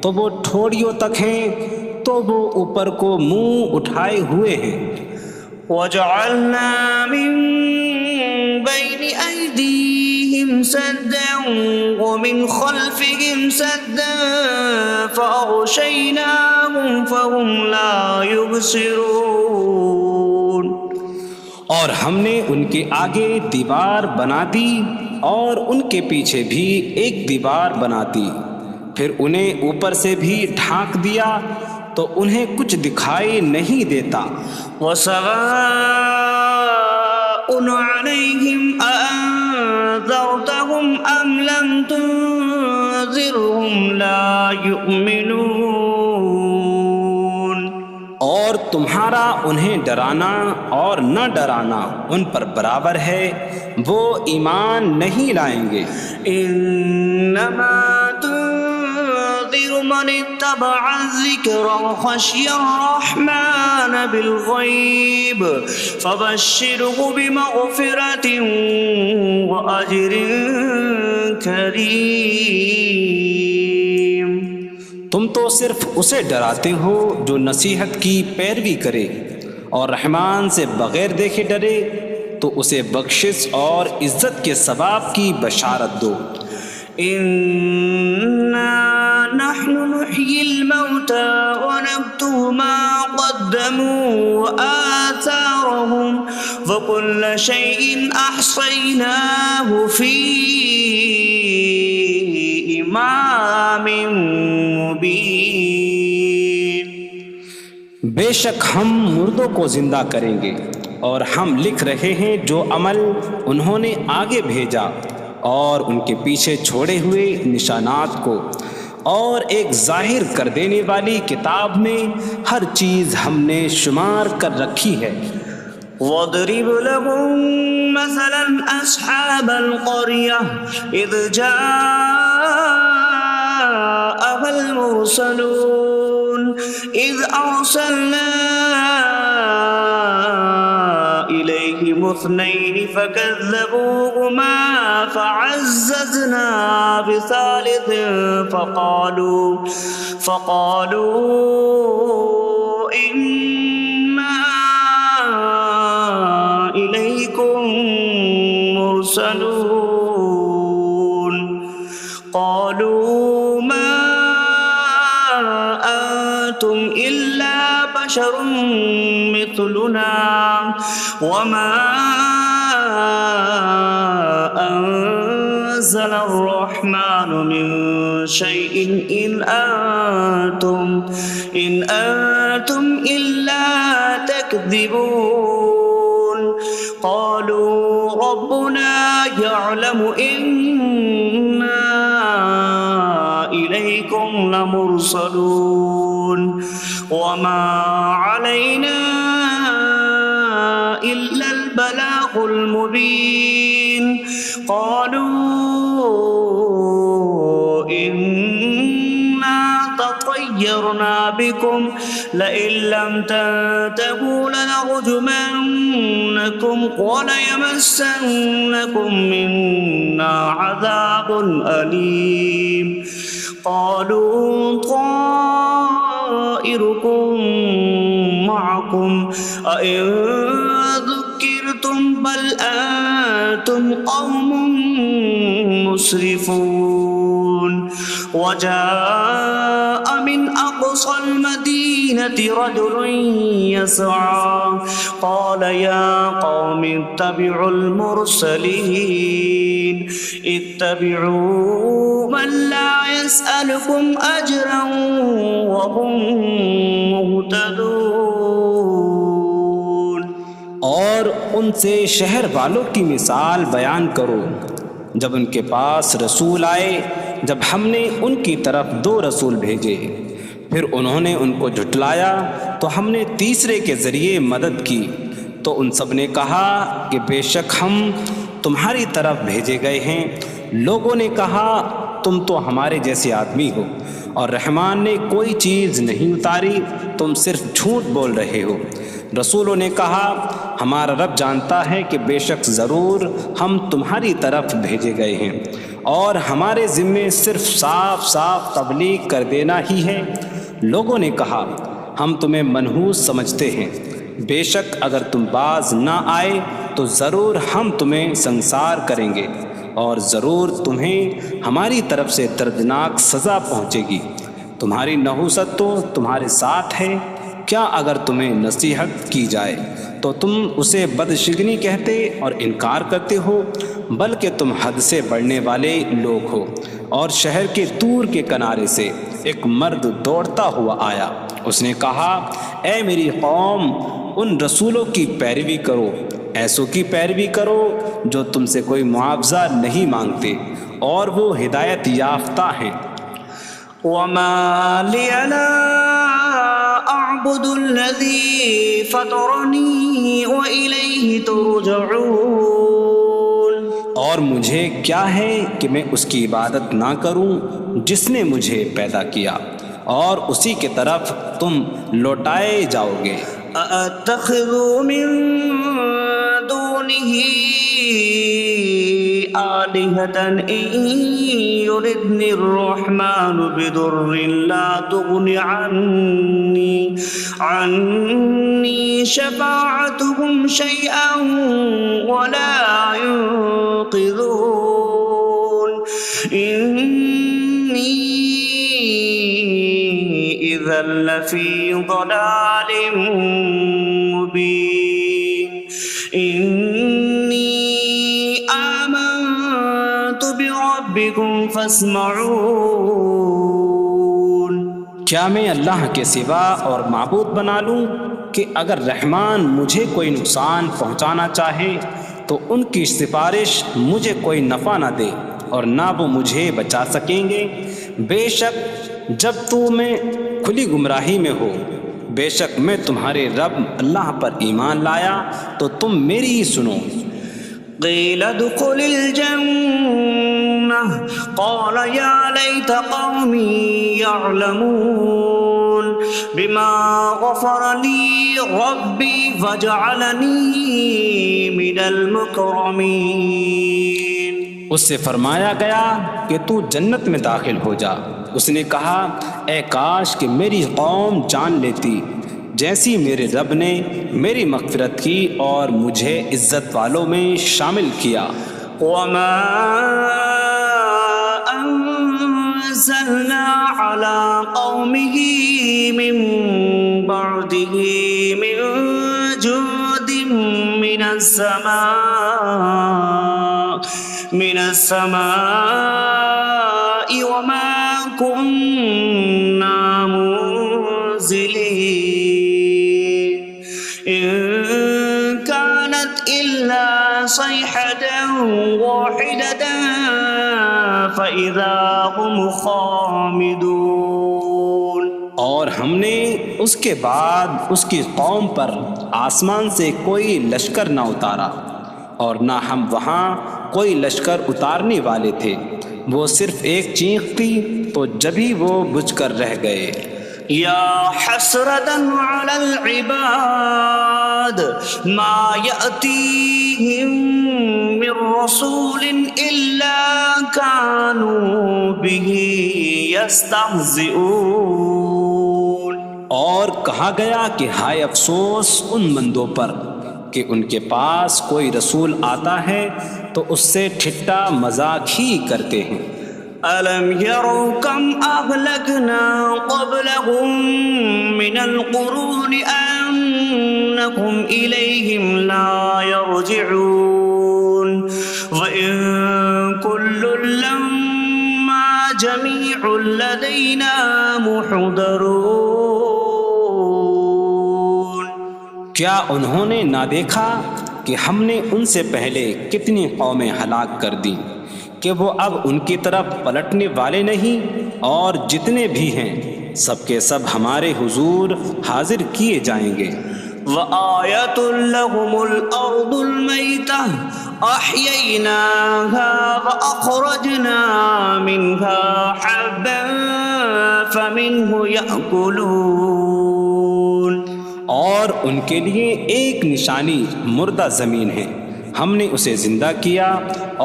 تو وہ ٹھوڑیوں تک ہیں تو وہ اوپر کو منہ اٹھائے ہوئے ہیں. وجعلنا من بين أيديهم سدا ومن خلفهم سدا فأغشيناهم فهم لا يبصرون. اور ہم نے ان کے آگے دیوار بنا دی اور ان کے پیچھے بھی ایک دیوار بنا دی، پھر انہیں اوپر سے بھی ڈھانک دیا تو انہیں کچھ دکھائی نہیں دیتا. وسواء عليهم أأنذرتهم أم لم تنذرهم لا يؤمنون. اور تمہارا انہیں ڈرانا اور نہ ڈرانا ان پر برابر ہے، وہ ایمان نہیں لائیں گے. انما تنذر من اتبع الذکر وخشی الرحمن بالغیب فبشره بمغفرة وأجر کریم. تم تو صرف اسے ڈراتے ہو جو نصیحت کی پیروی کرے اور رحمان سے بغیر دیکھے ڈرے تو اسے بخشش اور عزت کے ثواب کی بشارت دو. انا نحن نحيي الموتى ونكتب ما قدموا وآثارهم وكل شيء أحصيناه في إمام مبين. بے شک ہم مردوں کو زندہ کریں گے اور ہم لکھ رہے ہیں جو عمل انہوں نے آگے بھیجا اور ان کے پیچھے چھوڑے ہوئے نشانات کو، اور ایک ظاہر کر دینے والی کتاب میں ہر چیز ہم نے شمار کر رکھی ہے. وَاضْرِبْ لَهُم مَّثَلًا أَصْحَابَ الْقَرْيَةِ إِذْ جَاءَهَا الْمُرْسَلُونَ إِذْ أَرْسَلْنَا إِلَيْهِمُ اثْنَيْنِ فَكَذَّبُوهُمَا فَعَزَّزْنَا بِثَالِثٍ فَقَالُوا إِنَّا إِلَيْكُمْ لمرسلون قالوا ما أنتم إلا بشر مثلنا وما أنزل الرحمن من شيء إن أنتم إلا تكذبون قالوا ربنا يعلم إنا إليكم لمرسلون وما علينا إلا البلاغ المبين قالوا إنا تطيرنا بكم لئن لم تنتهوا لنرجمنكم وليمسنكم منا عذاب أليم قالوا طائركم معكم أئن ذكرتم بل أنتم قوم مسرفون وجاء من أقصى المدينة رجل يسعى قال يا قوم اتبعوا المرسلين اتبعوا من لا يسألكم أجرا وهم مهتدون اور ان سے شہر والوں کی مثال بیان کرو جب ان کے پاس رسول آئے جب ہم نے ان کی طرف 2 رسول بھیجے پھر انہوں نے ان کو جھٹلایا تو ہم نے تیسرے کے ذریعے مدد کی تو ان سب نے کہا کہ بے شک ہم تمہاری طرف بھیجے گئے ہیں لوگوں نے کہا تم تو ہمارے جیسے آدمی ہو اور رحمان نے کوئی چیز نہیں اتاری تم صرف جھوٹ بول رہے ہو رسولوں نے کہا ہمارا رب جانتا ہے کہ بے شک ضرور ہم تمہاری طرف بھیجے گئے ہیں اور ہمارے ذمے صرف صاف صاف تبلیغ کر دینا ہی ہے لوگوں نے کہا ہم تمہیں منحوس سمجھتے ہیں بے شک اگر تم باز نہ آئے تو ضرور ہم تمہیں سنسار کریں گے اور ضرور تمہیں ہماری طرف سے دردناک سزا پہنچے گی تمہاری نحوست تو تمہارے ساتھ ہے کیا اگر تمہیں نصیحت کی جائے تو تم اسے بدشگنی کہتے اور انکار کرتے ہو بلکہ تم حد سے بڑھنے والے لوگ ہو اور شہر کے دور کے کنارے سے ایک مرد دوڑتا ہوا آیا اس نے کہا اے میری قوم ان رسولوں کی پیروی کرو ایسوں کی پیروی کرو جو تم سے کوئی معاوضہ نہیں مانگتے اور وہ ہدایت یافتہ ہیں وما لي لا أعبد الذي فطرني وإليه ترجعون اور مجھے کیا ہے کہ میں اس کی عبادت نہ کروں جس نے مجھے پیدا کیا اور اسی کی طرف تم لوٹائے جاؤ گے أأتخذ من دونه آلهة إن يردني الرحمن بضر لا تغن عني شفاعتهم شيئا ولا ينقذون إني إذا لفي ضلال مبين إني آمنت بربكم فاسمعون کیا میں اللہ کے سوا اور معبود بنا لوں کہ اگر رحمان مجھے کوئی نقصان پہنچانا چاہے تو ان کی سفارش مجھے کوئی نفع نہ دے اور نہ وہ مجھے بچا سکیں گے بے شک جب میں کھلی گمراہی میں ہو بے شک میں تمہارے رب اللہ پر ایمان لایا تو تم میری ہی سنو قیل ادخل الجنة قال یا لیت قومی یعلمون بما غفر لی ربی وجعلنی من المکرمین اس سے فرمایا گیا کہ تو جنت میں داخل ہو جا اس نے کہا اے کاش کہ میری قوم جان لیتی جیسی میرے رب نے میری مغفرت کی اور مجھے عزت والوں میں شامل کیا وما أنزلنا على قومه من بعده من جود من السماء وما كنا منزلين إن كانت إلا صيحة واحدة فإذا هم خامدون. اور ہم نے اس کے بعد اس کی قوم پر آسمان سے کوئی لشکر نہ اتارا اور نہ ہم وہاں کوئی لشکر اتارنے والے تھے. وہ صرف ایک چیخ کی تو جبھی وہ بجھ کر رہ گئے. یا حسرة على العباد ما يأتيهم من رسول إلا كانوا به يستهزئون. اور کہا گیا کہ ہائے افسوس ان بندوں پر کہ ان کے پاس کوئی رسول آتا ہے تو اس سے ٹھٹا مذاق ہی کرتے ہیں. أَلَمْ يَرَوْا كَمْ أَهْلَكْنَا قَبْلَهُمْ مِنَ الْقُرُونِ أَنَّكُمْ إِلَيْهِمْ لَا يَرْجِعُونَ وَإِن كُلٌّ لَمَّا جَمِيعٌ لَدَيْنَا مُحْضَرُونَ. کیا انہوں نے نہ دیکھا کہ ہم نے ان سے پہلے کتنی قومیں ہلاک کر دیں کہ وہ اب ان کی طرف پلٹنے والے نہیں، اور جتنے بھی ہیں سب کے سب ہمارے حضور حاضر کیے جائیں گے. وَآيَةٌ لَهُمُ الْأَرْضُ الْمَيْتَةُ أَحْيَيْنَاهَا وَأَخْرَجْنَا مِنْهَا حَبًّا فَمِنْهُ يَأْكُلُونَ. اور ان کے لیے ایک نشانی مردہ زمین ہے، ہم نے اسے زندہ کیا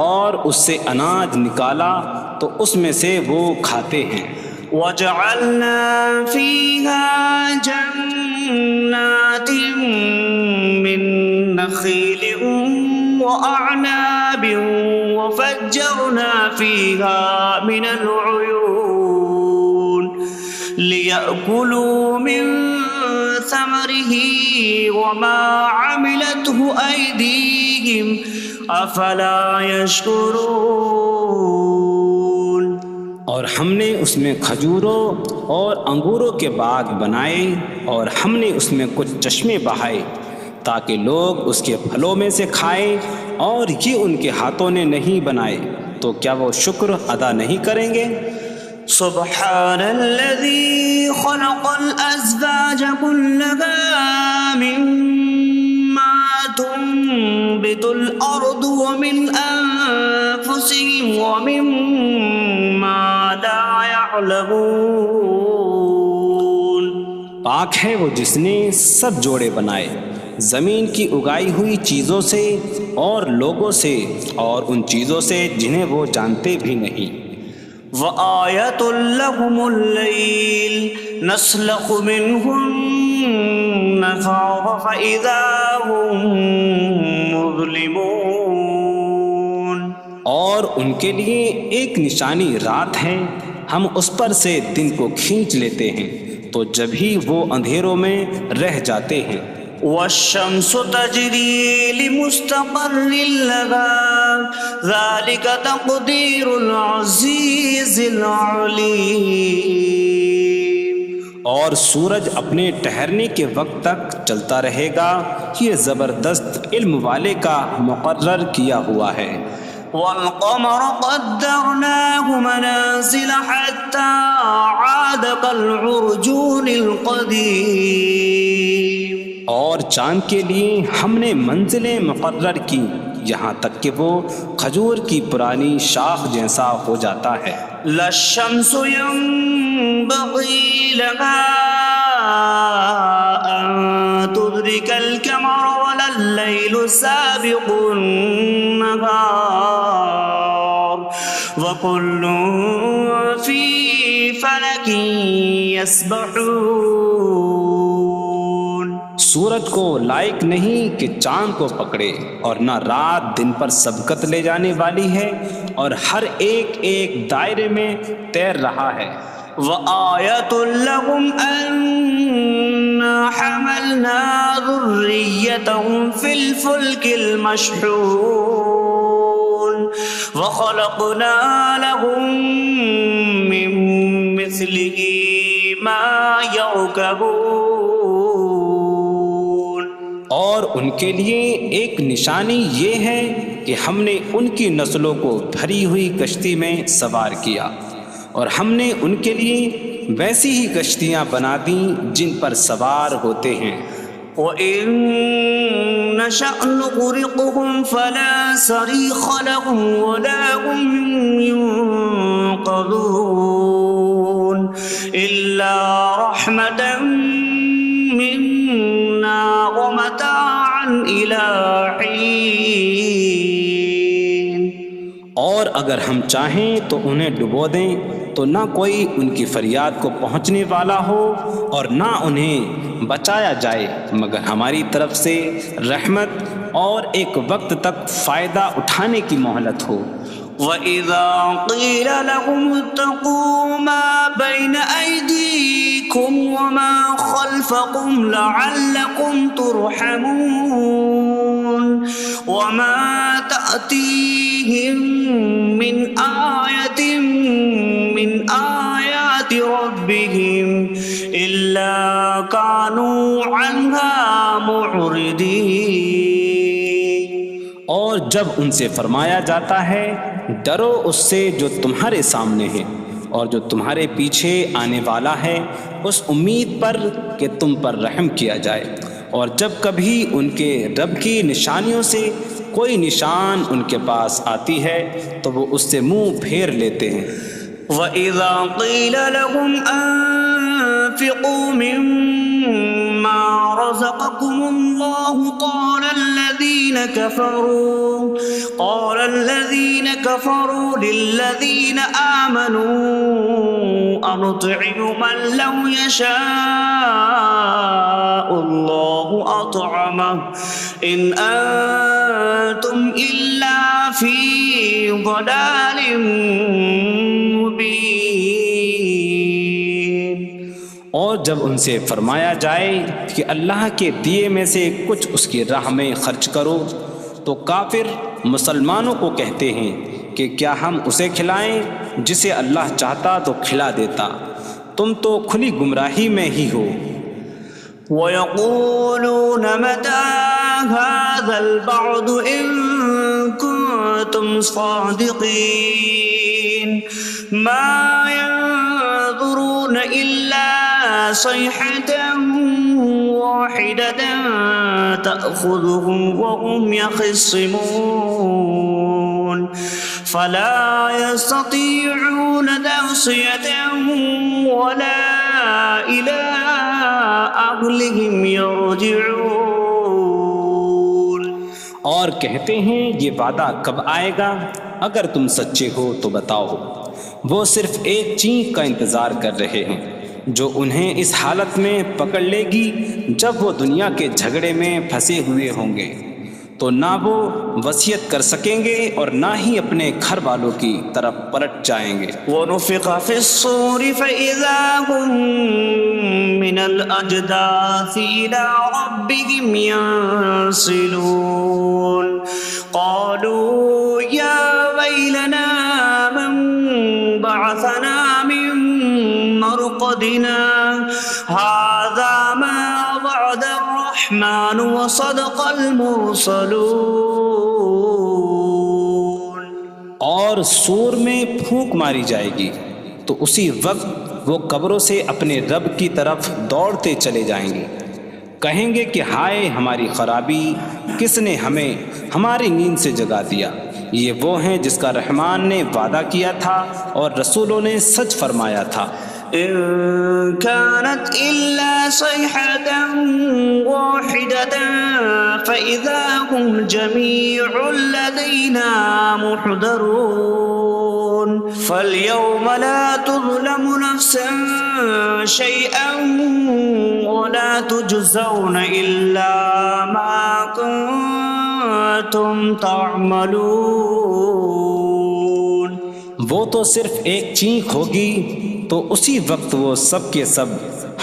اور اس سے اناج نکالا تو اس میں سے وہ کھاتے ہیں. وَجَعَلْنَا فِيهَا جَنَّاتٍ مِّن نَخِيلٍ وَأَعْنَابٍ وَفَجَّرْنَا فِيهَا مِنَ الْعُيُونِ لِيَأْكُلُوا مِن ثمره وما عملته أيديهم أفلا يشكرون. اور ہم نے اس میں کھجوروں اور انگوروں کے باغ بنائے اور ہم نے اس میں کچھ چشمے بہائے تاکہ لوگ اس کے پھلوں میں سے کھائیں، اور یہ ان کے ہاتھوں نے نہیں بنائے تو کیا وہ شکر ادا نہیں کریں گے؟ سبحان الذي خلق الأزواج كلها مما تنبت الأرض ومن أنفسهم ومما لا يعلمون. پاک ہے وہ جس نے سب جوڑے بنائے زمین کی اگائی ہوئی چیزوں سے اور لوگوں سے اور ان چیزوں سے جنہیں وہ جانتے بھی نہیں. وَآيَةٌ لَهُمُ اللَّيْلُ نَسْلَخُ مِنْهُ النَّهَارَ فَإِذَا هُمْ مُظْلِمُونَ. اور ان کے لیے ایک نشانی رات ہے، ہم اس پر سے دن کو کھینچ لیتے ہیں تو جب ہی وہ اندھیروں میں رہ جاتے ہیں. وَالشَّمْسُ تَجْرِي لِمُسْتَقَرٍّ لَهَا ذَلِكَ تَقْدِيرُ الْعَزِيزِ الْعَلِيمِ. اور سورج اپنے ٹھہرنے کے وقت تک چلتا رہے گا، یہ زبردست علم والے کا مقرر کیا ہوا ہے. وَالْقَمَرَ قَدَّرْنَاهُ مَنَازِلَ حَتَّى عَادَ كَالْعُرْجُونِ الْقَدِيمِ. اور چاند کے لیے ہم نے منزلیں مقرر کی یہاں تک کہ وہ کھجور کی پرانی شاخ جیسا ہو جاتا ہے. لا الشمس ينبغي لها أن تدرك القمر ولا الليل سابق النهار وكل في فلك يسبحون. سورج کو لائق نہیں کہ چاند کو پکڑے، اور نہ رات دن پر سبقت لے جانے والی ہے، اور ہر ایک ایک دائرے میں تیر رہا ہے۔ وَآيَةٌ لَهُمْ أَنَّا حَمَلْنَا ذُرِّيَّتَهُمْ فِي الْفُلْكِ الْمَشْحُونِ وَخَلَقْنَا لَهُم مِّن مِّثْلِهِ مَا يَرْكَبُونَ۔ اور ان کے لیے ایک نشانی یہ ہے کہ ہم نے ان کی نسلوں کو بھری ہوئی کشتی میں سوار کیا، اور ہم نے ان کے لیے ویسی ہی کشتیاں بنا دیں جن پر سوار ہوتے ہیں۔ وَإِن نَّشَأْ نُغْرِقْهُمْ فَلَا صَرِيخَ لَهُمْ وَلَا هُمْ يُنقَذُونَ إِلَّا رَحْمَةً مِّنَّا وَمَتَاعًا إِلَىٰ حِينٍ۔ اور اگر ہم چاہیں تو انہیں ڈبو دیں تو نہ کوئی ان کی فریاد کو پہنچنے والا ہو، اور نہ انہیں بچایا جائے مگر ہماری طرف سے رحمت اور ایک وقت تک فائدہ اٹھانے کی مہلت ہو۔ وَإِذَا قِيلَ لَهُمُ اتَّقُوا مَا بَيْنَ أَيْدِيكُمْ وَمَا خَلْفَكُمْ لَعَلَّكُمْ تُرْحَمُونَ وَمَا تَأْتِيهِم مِّنْ آيَةٍ مِّنْ آيَاتِ رَبِّهِمْ إِلَّا كَانُوا عَنْهَا مُعْرِضِينَ۔ اور جب ان سے فرمایا جاتا ہے ڈرو اس سے جو تمہارے سامنے ہے اور جو تمہارے پیچھے آنے والا ہے، اس امید پر کہ تم پر رحم کیا جائے، اور جب کبھی ان کے رب کی نشانیوں سے کوئی نشان ان کے پاس آتی ہے تو وہ اس سے منہ پھیر لیتے ہیں۔ وَإِذَا قِيلَ لَهُمْ أَنفِقُوا مِمَّا رَزَقَكُمُ اللَّهُ قَالَ الَّذِينَ كَفَرُوا لِلَّذِينَ آمَنُوا أَنُطْعِمُ مَن لَّوْ يَشَاءُ اللَّهُ أَطْعَمَهُ إِنْ أَنتُمْ إِلَّا فِي ضَلَالٍ مُّبِينٍ۔ اور جب ان سے فرمایا جائے کہ اللہ کے دیے میں سے کچھ اس کی راہ میں خرچ کرو تو کافر مسلمانوں کو کہتے ہیں کہ کیا ہم اسے کھلائیں جسے اللہ چاہتا تو کھلا دیتا، تم تو کھلی گمراہی میں ہی ہو۔ وَيَقُولُونَ مَتَىٰ هَٰذَا الْوَعْدُ إِن كُنتُمْ صَادِقِينَ مَا يَنظُرُونَ إِلَّا صَيْحَةً وَاحِدَةً تَأْخُذُهُمْ وَهُمْ يَخِصِّمُونَ فَلَا يَسْتَطِيعُونَ تَوْصِيَةً وَلَا إِلَىٰ أَهْلِهِمْ يَرْجِعُونَ۔ اور کہتے ہیں یہ وعدہ کب آئے گا؟ اگر تم سچے ہو تو بتاؤ۔ وہ صرف ایک چینخ کا انتظار کر رہے ہیں جو انہیں اس حالت میں پکڑ لے گی جب وہ دنیا کے جھگڑے میں پھنسے ہوئے ہوں گے، تو نہ وہ وصیت کر سکیں گے اور نہ ہی اپنے گھر والوں کی طرف پلٹ جائیں گے۔ وَنُفِخَ فِي الصُّورِ فَإِذَا هُم مِّنَ الْأَجْدَاثِ إِلَىٰ رَبِّهِمْ يَنسِلُونَ قَالُوا يَا وَيْلَنَا مَن بَعَثَنَا مِن مَّرْقَدِنَا هَٰذَا مَا وَعَدَ الرَّحْمَٰنُ وَصَدَقَ الْمُرْسَلُونَ۔ اور سور میں پھونک ماری جائے گی تو اسی وقت وہ قبروں سے اپنے رب کی طرف دوڑتے چلے جائیں گے، کہیں گے کہ ہائے ہماری خرابی، کس نے ہمیں ہماری نیند سے جگا دیا۔ یہ وہ ہیں جس کا رحمان نے وعدہ کیا تھا اور رسولوں نے سچ فرمایا تھا۔ إن كانت إلا صيحة واحدة فإذا هم جميع لدينا محضرون فاليوم لا تظلم نفس شيئا ولا تجزون إلا ما كنتم تعملون۔ وہ تو صرف ایک چینخ ہوگی تو اسی وقت وہ سب کے سب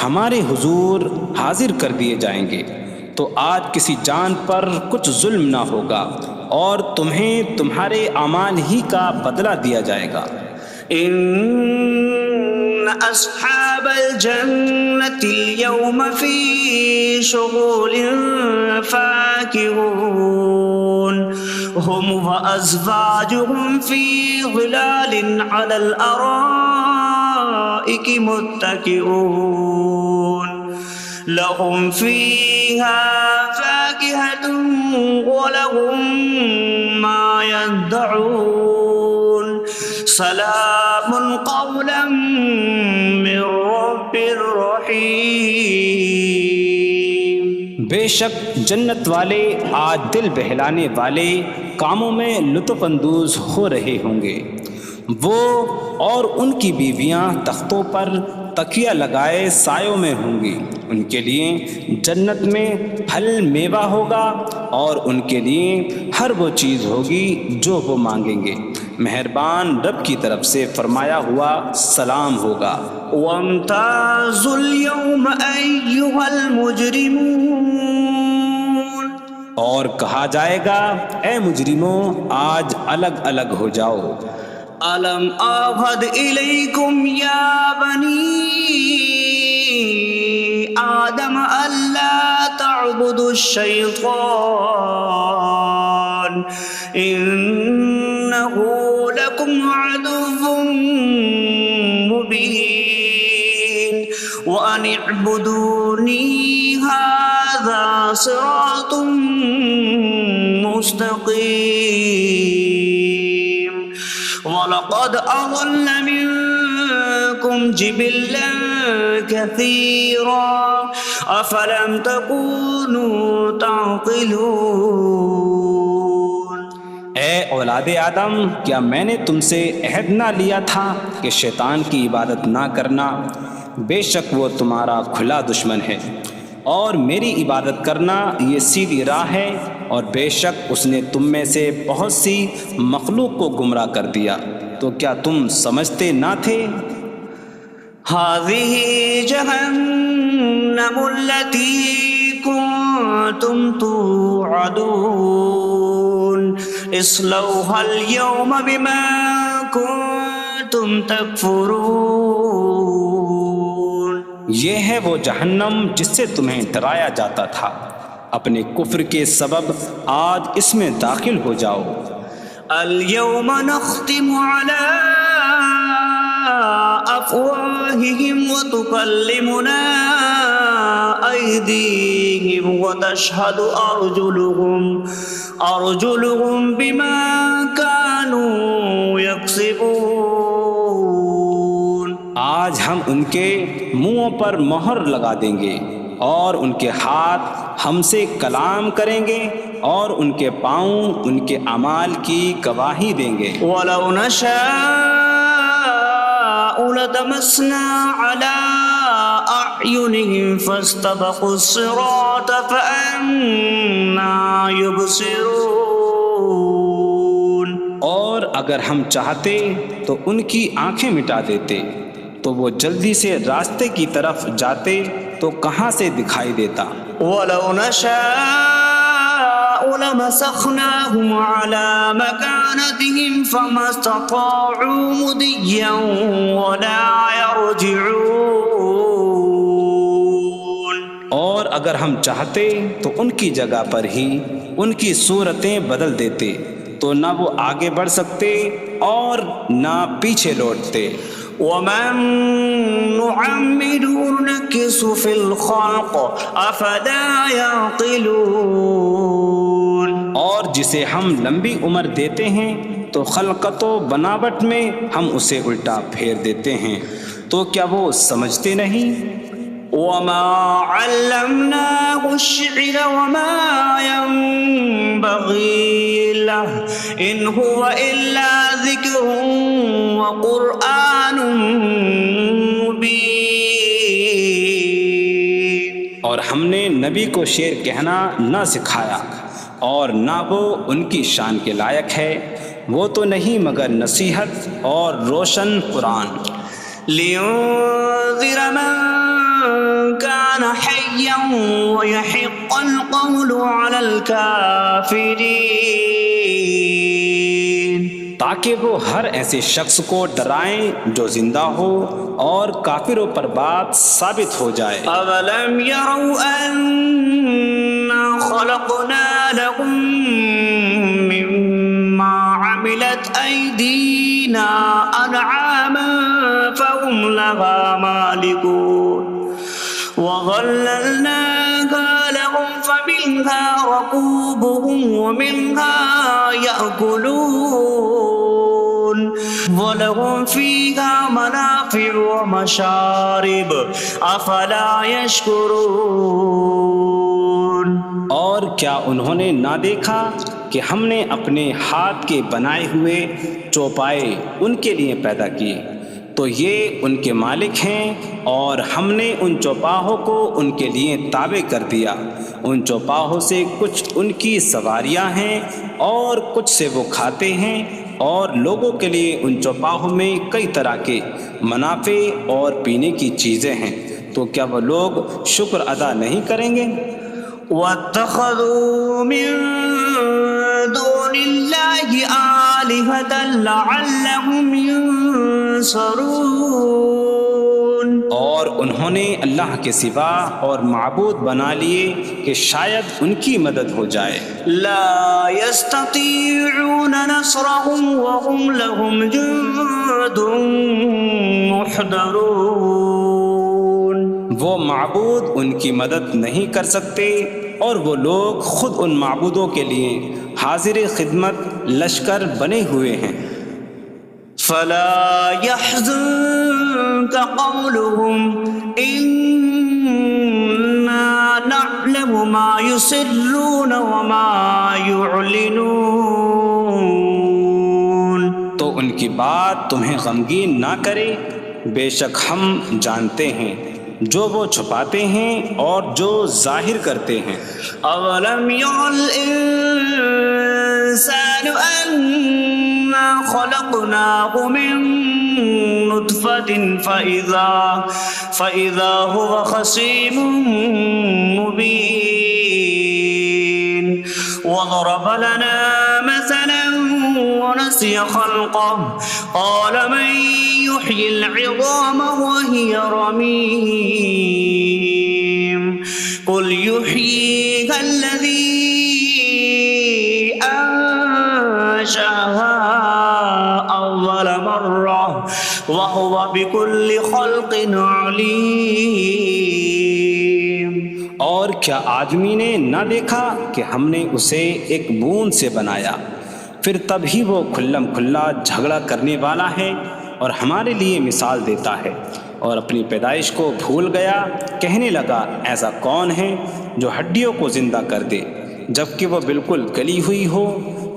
ہمارے حضور حاضر کر دیے جائیں گے، تو آج کسی جان پر کچھ ظلم نہ ہوگا اور تمہیں تمہارے اعمال ہی کا بدلہ دیا جائے گا۔ إن أصحاب الجنة اليوم في شغل فاكهون هم وأزواجهم في ظلال على الأرائك متكئون لهم فيها فاكهة ولهم ما يدعون سلام قولا من رب رحیم۔ بے شک جنت والے آج دل بہلانے والے کاموں میں لطف اندوز ہو رہے ہوں گے۔ وہ اور ان کی بیویاں تختوں پر تکیہ لگائے سایوں میں ہوں گی۔ ان کے لیے جنت میں پھل میوہ ہوگا اور ان کے لیے ہر وہ چیز ہوگی جو وہ مانگیں گے۔ مہربان رب کی طرف سے فرمایا ہوا سلام ہوگا۔ وامتازوا اليوم أيها المجرمون، اور کہا جائے گا اے مجرموں آج الگ الگ ہو جاؤ۔ ألم أعهد إليكم يا بني آدم ألا تعبدوا الشيطان إنه لكم عدو مبين وأن اعبدوني هذا صراط مستقيم وَلَقَدْ أَضَلَّ مِنكُمْ جِبِلًّا كَثِيرًا أَفَلَمْ تَكُونُوا تَعْقِلُونَ۔ اے اولاد آدم، کیا میں نے تم سے عہد نہ لیا تھا کہ شیطان کی عبادت نہ کرنا؟ بے شک وہ تمہارا کھلا دشمن ہے، اور میری عبادت کرنا یہ سیدھی راہ ہے، اور بے شک اس نے تم میں سے بہت سی مخلوق کو گمراہ کر دیا، تو کیا تم سمجھتے نہ تھے؟ هذه جهنم التي كنتم توعدون اصلوها اليوم بما كنتم تكفرون۔ یہ ہے وہ جہنم جس سے تمہیں ڈرایا جاتا تھا، اپنے کفر کے سبب آج اس میں داخل ہو جاؤ۔ اليوم نختم على أفواههم وتكلمنا أيديهم وتشهد أرجلهم بما كانوا يكسبون۔ آج ہم ان کے منہوں پر مہر لگا دیں گے، اور ان کے ہاتھ ہم سے کلام کریں گے، اور ان کے پاؤں ان کے اعمال کی گواہی دیں گے۔ وَلَوْ نَشَاءُ لَطَمَسْنَا عَلَىٰ أَعْيُنِهِمْ فَاسْتَبَقُوا الصِّرَاطَ فَأَنَّىٰ يُبْصِرُونَ۔ اور اگر ہم چاہتے تو ان کی آنکھیں مٹا دیتے، تو وہ جلدی سے راستے کی طرف جاتے تو کہاں سے دکھائی دیتا۔ وَلَوْ نَشَاءُ لَمَسَخْنَاهُمْ عَلَىٰ مَكَانَتِهِمْ فَمَا اسْتَطَاعُوا مُضِيًّا وَلَا يَرْجِعُونَ۔ اور اگر ہم چاہتے تو ان کی جگہ پر ہی ان کی صورتیں بدل دیتے، تو نہ وہ آگے بڑھ سکتے اور نہ پیچھے لوٹتے۔ وَمَن نُّعَمِّرْهُ نُنَكِّسْهُ فِي الْخَلْقِ أَفَلَا يَعْقِلُونَ۔ اور جسے ہم لمبی عمر دیتے ہیں تو خلقت و بناوٹ میں ہم اسے الٹا پھیر دیتے ہیں، تو کیا وہ سمجھتے نہیں؟ وَمَا عَلَّمْنَاهُ الشعر وما ينبغي له إن هو إلا ذكر وقرآن مبين. اور ہم نے نبی کو شعر کہنا نہ سکھایا اور نہ وہ ان کی شان کے لائق ہے، وہ تو نہیں مگر نصیحت اور روشن قرآن. لينذر من كان حيا ويحق القول على الكافرين. تاکہ وہ ہر ایسے شخص کو ڈرائیں جو زندہ ہو اور کافروں پر بات ثابت ہو جائے. أولم يروا أنا خلقنا لهم مما عملت أيدينا أنعاما فهم لها مالكون وظللناها لهم فمنها ركوبهم ومنها يأكلون وَلَهُمْ فِيهَا مَنَافِعُ وَمَشَارِبُ أَفَلَا يَشْكُرُونَ. اور کیا انہوں نے نہ دیکھا کہ ہم نے اپنے ہاتھ کے بنائے ہوئے چوپائے ان کے لیے پیدا کیے، تو یہ ان کے مالک ہیں، اور ہم نے ان چوپاہوں کو ان کے لیے تابع کر دیا. ان چوپاہوں سے کچھ ان کی سواریاں ہیں اور کچھ سے وہ کھاتے ہیں، اور لوگوں کے لیے ان چوپاہوں میں کئی طرح کے منافع اور پینے کی چیزیں ہیں. تو کیا وہ لوگ شکر ادا نہیں کریں گے؟ وَاتَّخَذُوا مِن دُونِ اللَّهِ آلِهَةً لَعَلَّهُمْ يُنصَرُونَ. اور انہوں نے اللہ کے سوا اور معبود بنا لیے کہ شاید ان کی مدد ہو جائے. لا يستطيعون نصرهم وهم لهم جند محضرون. وہ معبود ان کی مدد نہیں کر سکتے، اور وہ لوگ خود ان معبودوں کے لیے حاضر خدمت لشکر بنے ہوئے ہیں. فلا يحزنك قولهم إنا نعلم ما يسرون وما يعلنون. تو ان کی بات تمہیں غمگین نہ کرے، بے شک ہم جانتے ہیں جو وہ چھپاتے ہیں اور جو ظاہر کرتے ہیں. أولم ير الإنسان أنا خلقناه من نطفة فإذا هو خصيم مبين. وضرب لنا مثلا ونسي خلقه قال من يحيي العظام وهي رميم قل يحييها الذي أنشأها أول مرة وهو بكل خلق عليم. اور کیا آدمی نے نہ دیکھا کہ ہم نے اسے ایک بوند سے بنایا، پھر تب ہی وہ کھلم کھلا جھگڑا کرنے والا ہے اور ہمارے لیے مثال دیتا ہے. اور اپنی پیدائش کو بھول گیا، کہنے لگا ایسا کون ہے جو ہڈیوں کو زندہ کر دے جبکہ وہ بالکل گلی ہوئی ہو.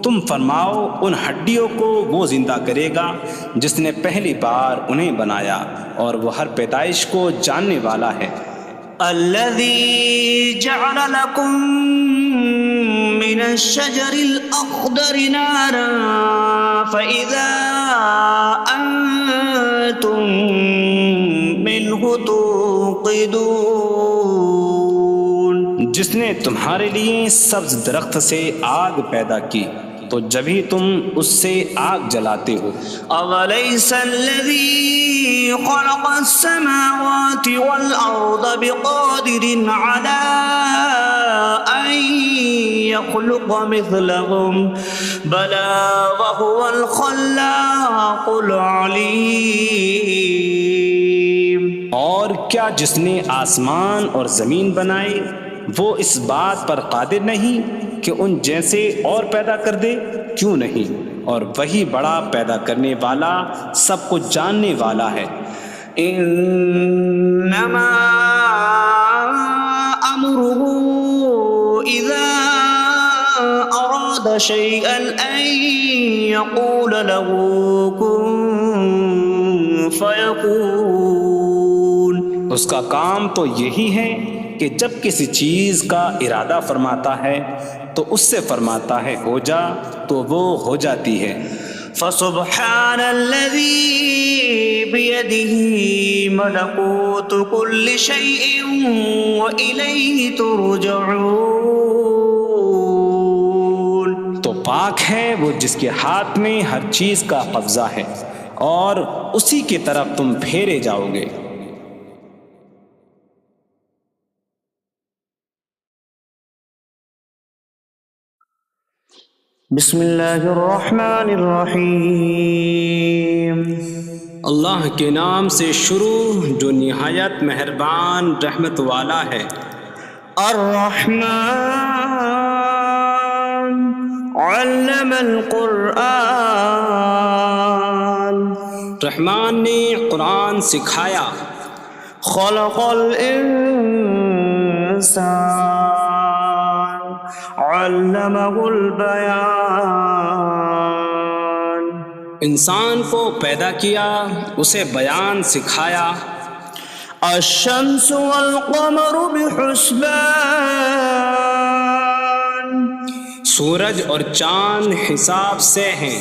تم فرماؤ ان ہڈیوں کو وہ زندہ کرے گا جس نے پہلی بار انہیں بنایا، اور وہ ہر پیدائش کو جاننے والا ہے. الذي جعل لكم من الشجر الأخضر نارا فإذا أنتم منه توقدون. جس نے تمہارے لیے سبز درخت سے آگ پیدا کی تو جبھی تم اس سے آگ جلاتے ہو. أَوَلَيْسَ الَّذِي خَلَقَ السَّمَاوَاتِ وَالْأَرْضَ بِقَادِرٍ عَلَىٰ أَن يَخْلُقَ مِثْلَهُمْ بَلَىٰ وَهُوَ الْخَلَّاقُ الْعَلِيمُ. اور کیا جس نے آسمان اور زمین بنائے وہ اس بات پر قادر نہیں کہ ان جیسے اور پیدا کر دے؟ کیوں نہیں، اور وہی بڑا پیدا کرنے والا سب کچھ جاننے والا ہے. انما امره أراد شيئا أن يقول له كن فيكون. اس کا کام تو یہی ہے کہ جب کسی چیز کا ارادہ فرماتا ہے تو اس سے فرماتا ہے ہو جا تو وہ ہو جاتی ہے. فسبحان الذي بيده ملكوت كل شيء وإليه ترجعون. تو پاک ہے وہ جس کے ہاتھ میں ہر چیز کا قبضہ ہے اور اسی کی طرف تم پھیرے جاؤ گے. بسم اللہ الرحمن الرحیم. اللہ کے نام سے شروع جو نہایت مہربان رحمت والا ہے. الرحمن علم القرآن. رحمان نے قرآن سکھایا. خلق الانسان علمہ البیان. انسان کو پیدا کیا اسے بیان سکھایا. الشمس والقمر بحسبان. سورج اور چاند حساب سے ہیں.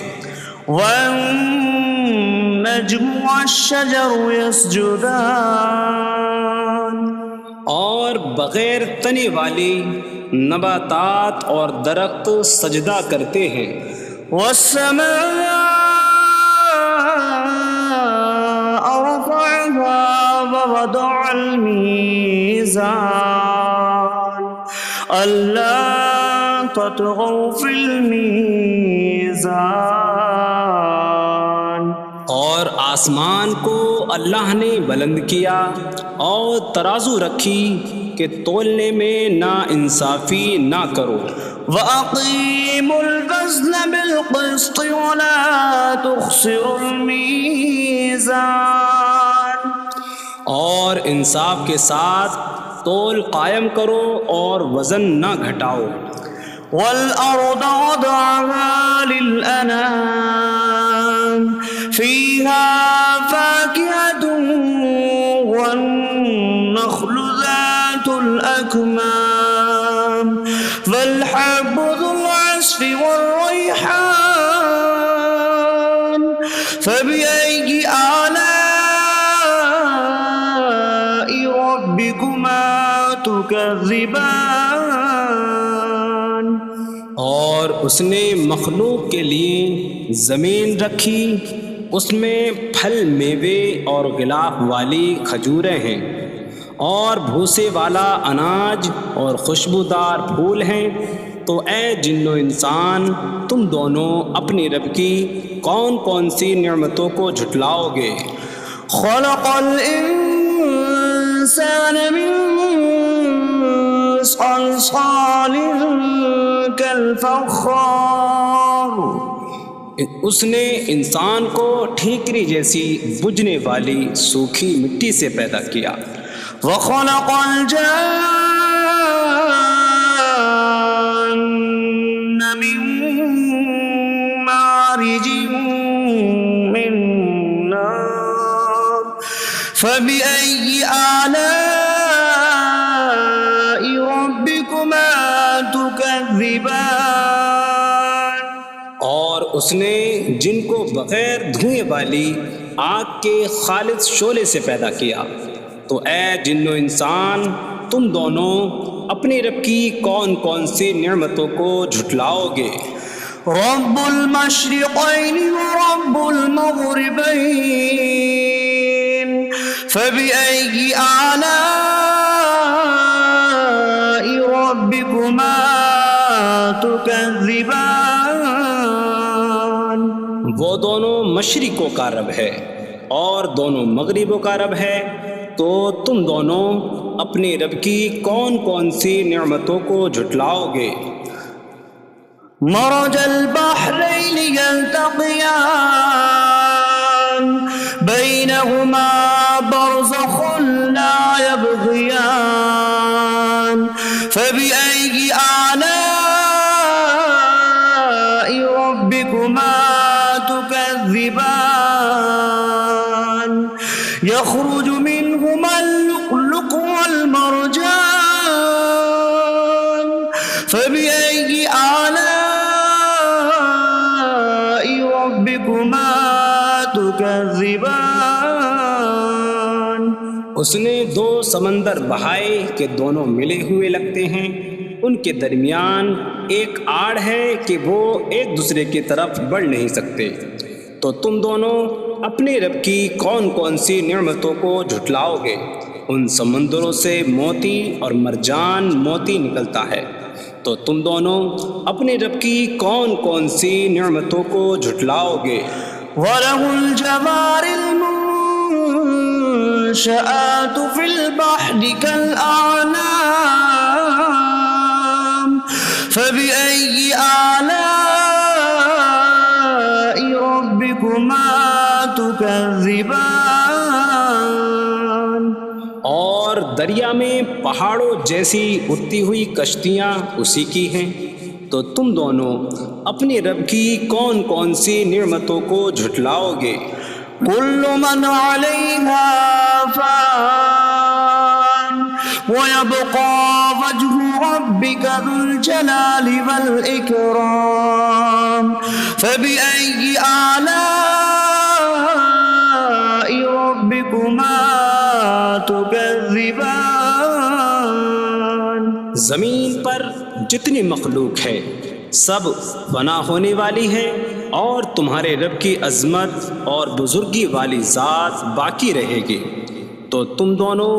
والنجم والشجر يسجدان. اور بغیر تنے والی نباتات اور درخت سجدہ کرتے ہیں. والسماء رفعها ووضع الميزان ألا تطغوا في الميزان. اور آسمان کو اللہ نے بلند کیا اور ترازو رکھی کہ تولنے میں نا انصافی نہ کرو. وَأَقِيمُوا الْوَزْنَ بِالْقِسْطِ وَلَا تُخْسِرُوا الْمِيزَانَ. اور انصاف کے ساتھ تول قائم کرو اور وزن نہ گھٹاؤ. وَالْأَرْضَ وَضَعَهَا لِلْأَنَامِ فِيهَا فَاكِهَةٌ وَالنَّخْلُ ذَاتُ الْأَكْمَامِ وَالْحَبُّ ذُو الْعَصْفِ وَالرَّيْحَانُ فَبِأَيِّ آلَاءِ رَبِّكُمَا تُكَذِّبَانِ. اور اس نے مخلوق کے لیے زمین رکھی، اس میں پھل میوے اور غلاف والی کھجوریں ہیں اور بھوسے والا اناج اور خوشبودار پھول ہیں. تو اے جن و انسان تم دونوں اپنی رب کی کون کون سی نعمتوں کو جھٹلاؤ گے. خلق الانسان من صلصال کالفخار. اس نے انسان کو ٹھیکری جیسی بجھنے والی سوکھی مٹی سے پیدا کیا. وخلق الجان من مارج من نار فبأي آلاء ربكما تكذبان. اور اس نے جن کو بغیر دھوئیں والی آگ کے خالص شعلے سے پیدا کیا. تو اے جن و انسان تم دونوں اپنی رب کی کون کون سی نعمتوں کو جھٹلاؤ گے. رب المشرقین ورب المغربین فبأي آلاء ربكما تكذبان. وہ دونوں مشرقوں کا رب ہے اور دونوں مغربوں کا رب ہے. تو تم دونوں اپنے رب کی کون کون سی نعمتوں کو جھٹلاؤ گے. مرج البحرین یلتقیان بینہما برزخ لا یبغیان فبأي آلاء ربكما تكذبان يخرج منهما اللؤلؤ والمرجان فبأي آلاء ربكما تكذبان اس نے دو سمندر بہائے کہ دونوں ملے ہوئے لگتے ہیں، ان کے درمیان ایک آڑ ہے کہ وہ ایک دوسرے کی طرف بڑھ نہیں سکتے، تو تم دونوں اپنے رب کی کون کون سی نعمتوں کو جھٹلاؤ گے؟ ان سمندروں سے موتی اور مرجان موتی نکلتا ہے، تو تم دونوں اپنے رب کی کون کون سی نعمتوں کو جھٹلاؤ گے؟ وَلَهُ الْجَوَارِ الْمُنشَآتُ فِي الْبَحْرِ كَالْأَعْلَامِ فَبِأَيِّ آلَاءِ رَبِّكُمَا تُكَذِّبَانِ اور دریا میں پہاڑوں جیسی اڑتی ہوئی کشتیاں اسی کی ہیں، تو تم دونوں اپنے رب کی کون کون سی نعمتوں کو جھٹلاؤ گے؟ كل من عليها فان ويبقى وجه ربك ذو الجلال والإكرام فبأي آلاء ربكما تكذبان زمین پر جتنی مخلوق ہے سب فنا ہونے والی ہے، اور تمہارے رب کی عظمت اور بزرگی والی ذات باقی رہے گی، تو تم دونوں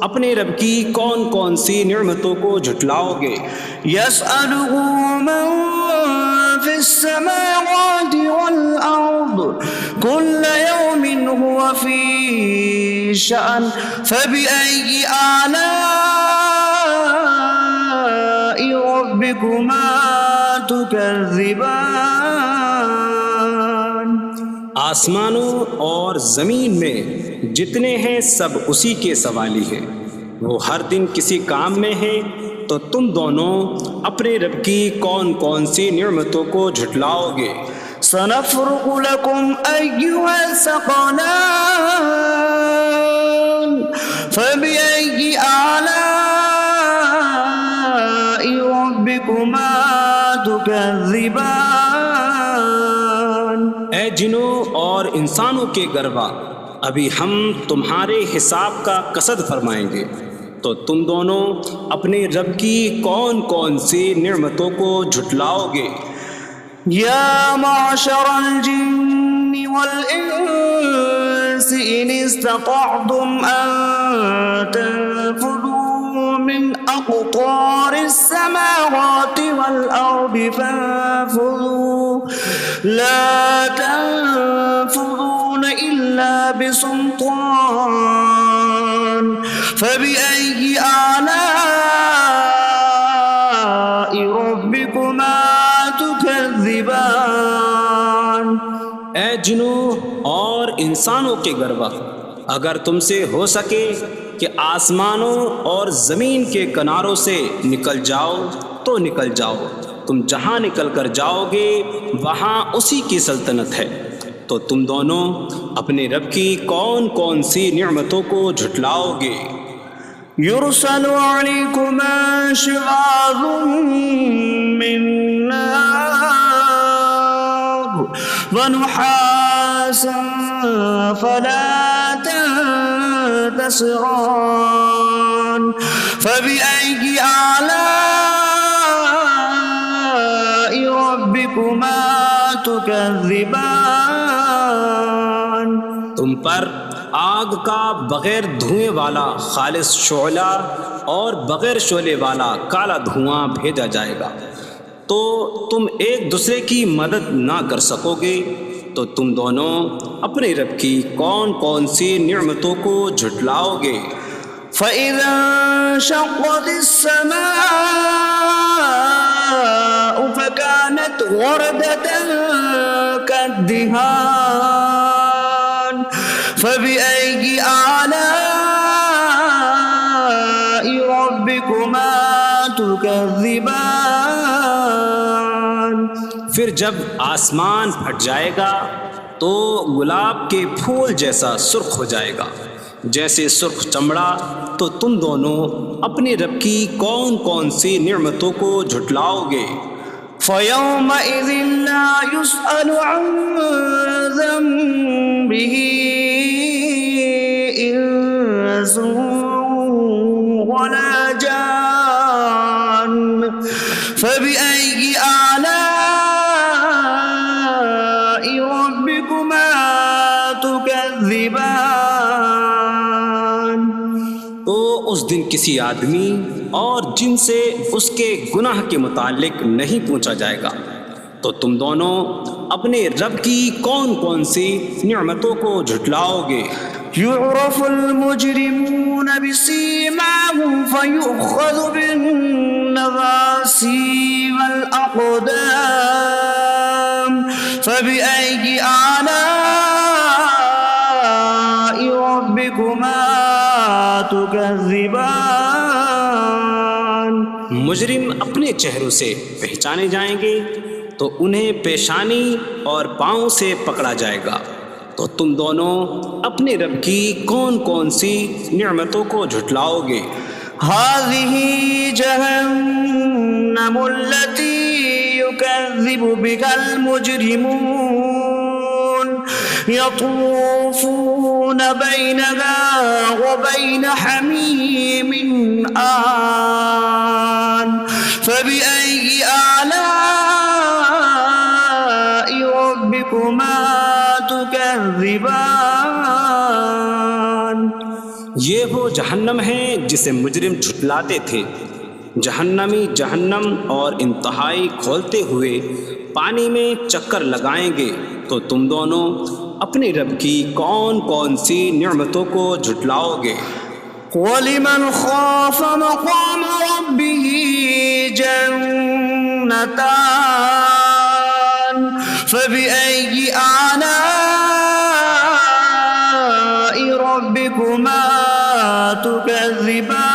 اپنے رب کی کون کون سی نعمتوں کو جھٹلاؤ گے؟ يسأله من في السماوات والأرض كل يوم هو في شأن فبأي آلاء ربكما تكذبان آسمانوں اور زمین میں جتنے ہیں سب اسی کے سوالی ہیں، وہ ہر دن کسی کام میں ہیں، تو تم دونوں اپنے رب کی کون کون سی نعمتوں کو جھٹلاؤ گے؟ سنفرغ لكم أيها الثقلان فبأي آلاء ربكما تكذبان اے جنوں اور انسانوں کے گروہ، ابھی ہم تمہارے حساب کا قصد فرمائیں گے، تو تم دونوں اپنے رب کی کون کون سی نعمتوں کو جھٹلاؤ گے؟ يا معشر الجن والإنس إن استطعتم أن تنفذوا من أقطار السماوات والأرض فانفذوا لا تنفذون إلا بسلطان فبأي آلاء ربكما تكذبان اے جنوں اور انسانوں کے گروہ، اگر تم سے ہو سکے کہ آسمانوں اور زمین کے کناروں سے نکل جاؤ تو نکل جاؤ، تم جہاں نکل کر جاؤ گے وہاں اسی کی سلطنت ہے، تو تم دونوں اپنے رب کی کون کون سی نعمتوں کو جھٹلاؤ گے؟ يرسل عليكما شواظ من نار ونحاس فلا تنتصران فبأي آلاء ربكما تكذبان تم پر آگ کا بغیر دھوئیں والا خالص شعلہ اور بغیر شعلے والا کالا دھواں بھیجا جائے گا، تو تم ایک دوسرے کی مدد نہ کر سکو گے، تو تم دونوں اپنے رب کی کون کون سی نعمتوں کو جھٹلاؤ گے؟ فَإِذَا انشَقَّتِ السَّمَاءُ فَكَانَتْ وَرْدَةً كَالدِّهَانِ فَبِأَيِّ آلَاءِ رَبِّكُمَا تُكَذِّبَانِ پھر جب آسمان پھٹ جائے گا تو گلاب کے پھول جیسا سرخ ہو جائے گا جیسے سرخ چمڑا، تو تم دونوں اپنے رب کی کون کون سی نعمتوں کو جھٹلاؤ گے؟ فَيَوْمَئِذٍ لَا يُسْأَلُ عَنْ ذَنبِهِ إِنسٌ وَلَا جَانٌ فَبِأَيِّ آلَاءِ رَبِّكُمَا تُكَذِّبَانِ؟ تو اس دن کسی آدمی اور جن سے اس کے گناہ کے متعلق نہیں پوچھا جائے گا، تو تم دونوں اپنے رب کی کون کون سی نعمتوں کو جھٹلاؤ گے؟ يُعْرَفُ الْمُجْرِمُونَ بِسِيمَاهُمْ فَيُؤْخَذُ بِالنَّوَاصِي وَالْأَقْدَامِ فَبِأَيِّ آلَاءِ رَبِّكُمَا تُكَذِّبَانِ؟ مجرم اپنے چہروں سے پہچانے جائیں گے تو انہیں پیشانی اور پاؤں سے پکڑا جائے گا، تو تم دونوں اپنے رب کی کون کون سی نعمتوں کو جھٹلاؤ گے؟ هذه جهنم التي يكذب بها المجرمون يطوفون بينها وبين حميم آن فبأي آلاء ربكما تكذبان؟ یہ وہ جہنم ہے جسے مجرم جھٹلاتے تھے۔ جہنمی جہنم اور انتہائی کھولتے ہوئے پانی میں چکر لگائیں گے، تو تم دونوں اپنے رب کی کون کون سی نعمتوں کو جھٹلاؤ گے؟ وَلِمَنْ خَافَ مَقَامَ رَبِّهِ جَنَّتَانِ فَبِأَيِّ آلَاءِ رَبِّكُمَا تُكَذِّبَانِ؟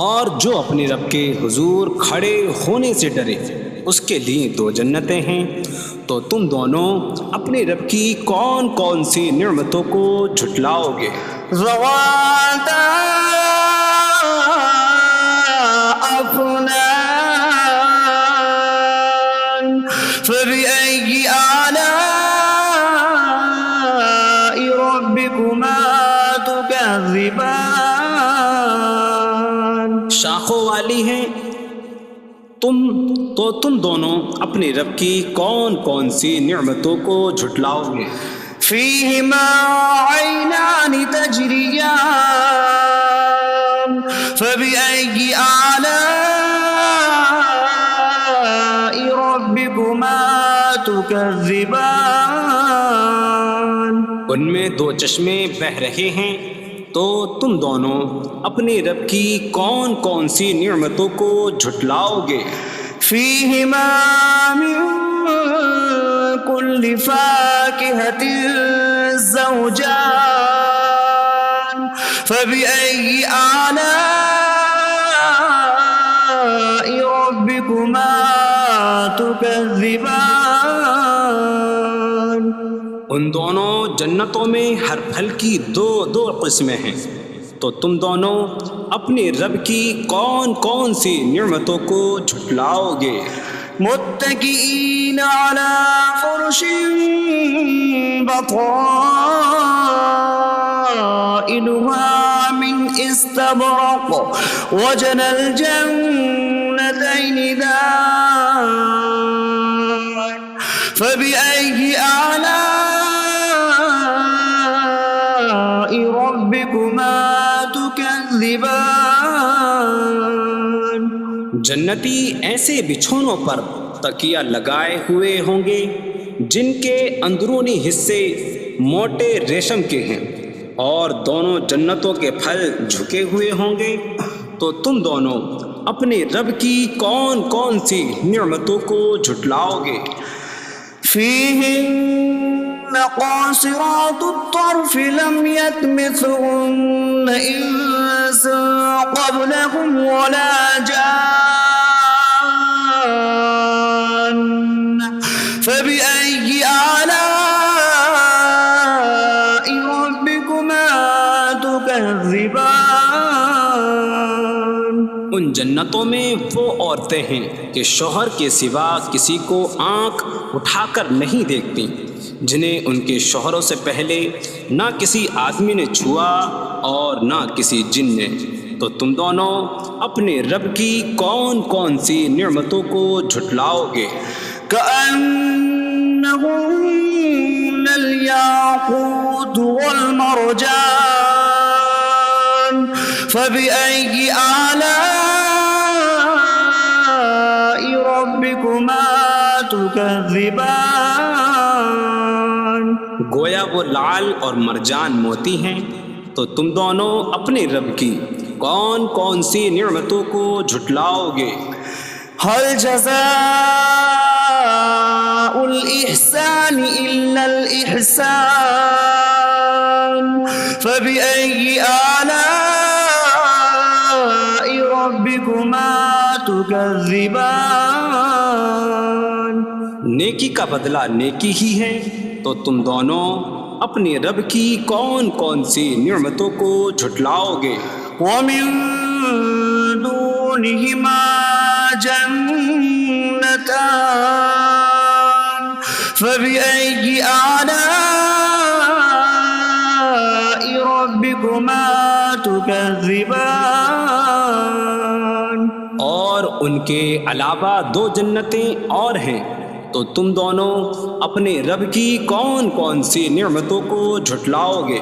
اور جو اپنے رب کے حضور کھڑے ہونے سے ڈرے اس کے لیے دو جنتیں ہیں، تو تم دونوں اپنے رب کی کون کون سی نعمتوں کو جھٹلاؤ گے؟ ذَوَاتَا أَفْنَانٍ فَبِأَيِّ آلَاءِ رَبِّكُمَا تُكَذِّبَانِ؟ شاخوں والی ہیں تم دونوں اپنے رب کی کون کون سی نعمتوں کو جھٹلاؤ گے؟ فِيهِمَا عَيْنَانِ تَجْرِيَانِ فَبِأَيِّ آلَاءِ رَبِّكُمَا تُكَذِّبَانِ؟ ان میں دو چشمے بہہ رہے ہیں، تو تم دونوں اپنے رب کی کون کون سی نعمتوں کو جھٹلاؤ گے؟ فِيهِمَا مِن كُلِّ فَاكِهَةٍ زَوْجَانِ فَبِأَيِّ آلَاءِ رَبِّكُمَا تُكَذِّبَانِ؟ ان دونوں جنتوں میں ہر پھل کی دو قسمیں ہیں، تو تم دونوں اپنے رب کی کون کون سی نعمتوں کو جھٹلاؤ گے؟ متكئين على فرش بطائنها من استبرق وجنى الجنتين دان فبأي آلاء ربكما تكذبان؟ جنتی ایسے بچھونوں پر تکیہ لگائے ہوئے ہوں گے جن کے اندرونی حصے موٹے ریشم کے ہیں، اور دونوں جنتوں کے پھل جھکے ہوئے ہوں گے، تو تم دونوں اپنے رب کی کون کون سی نعمتوں کو جھٹلاؤ گے؟ فِيهِنَّ قَاصِرَاتُ الطَّرْفِ لَمْ يَطْمِثْهُنَّ إِنسٌ قَبْلَهُمْ وَلَا جَانٌّ ان جنتوں میں وہ عورتیں ہیں کہ شوہر کے سوا کسی کو آنکھ اٹھا کر نہیں دیکھتی، جنہیں ان کے شوہروں سے پہلے نہ کسی آدمی نے چھوا اور نہ کسی جن نے۔ تو تم دونوں اپنے رب کی کون کون سی نعمتوں کو جھٹلاؤ گے؟ كأنهن الياقوت والمرجان فبأي آلاء ربكما تكذبان؟ گویا وہ لعل اور مرجان موتی ہیں۔ تو تم دونوں اپنے رب کی کون کون سی نعمتوں کو جھٹلاؤ گے؟ هل جزاء الإحسان إلا الإحسان فبأي آلاء ربكما تكذبان؟ نیکی کا بدلہ نیکی ہی ہے، تو تم دونوں اپنے رب کی کون کون سی نعمتوں کو جھٹلاؤ گے؟ ومن دونهما جنتان فبأي آلاء ربكما تكذبان؟ اور ان کے علاوہ دو جنتیں اور ہیں، تو تم دونوں اپنے رب کی کون کون سی نعمتوں کو جھٹلاؤ گے؟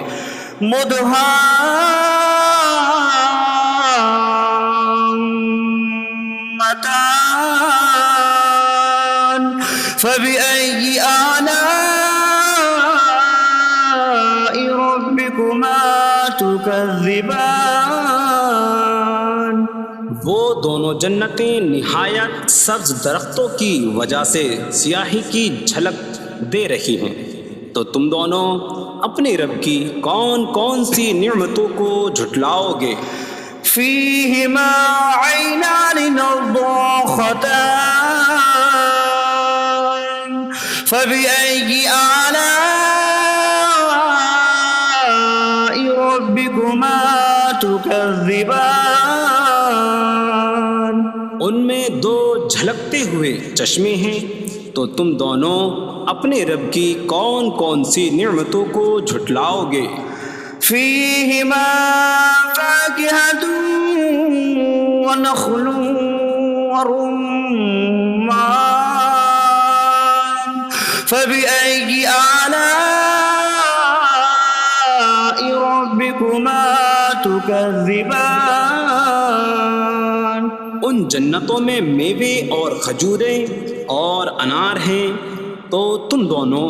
مدهامتان فبأي آلاء ربكما تكذبان؟ وہ دونوں جنتیں نہایت سبز درختوں کی وجہ سے سیاہی کی جھلک دے رہی ہیں، تو تم دونوں اپنے رب کی کون کون سی نعمتوں کو جھٹلاؤ گے؟ فيهما عينان نضاختان فبأي آلاء ربكما تكذبان؟ ان میں دو جھلکتے ہوئے چشمے ہیں، تو تم دونوں اپنے رب کی کون کون سی نعمتوں کو جھٹلاؤ گے؟ فيهما فاكهة ونخل ورمان فبأي آلاء ربكما تكذبان؟ ان جنتوں میں میوے اور کھجوریں اور انار ہیں، تو تم دونوں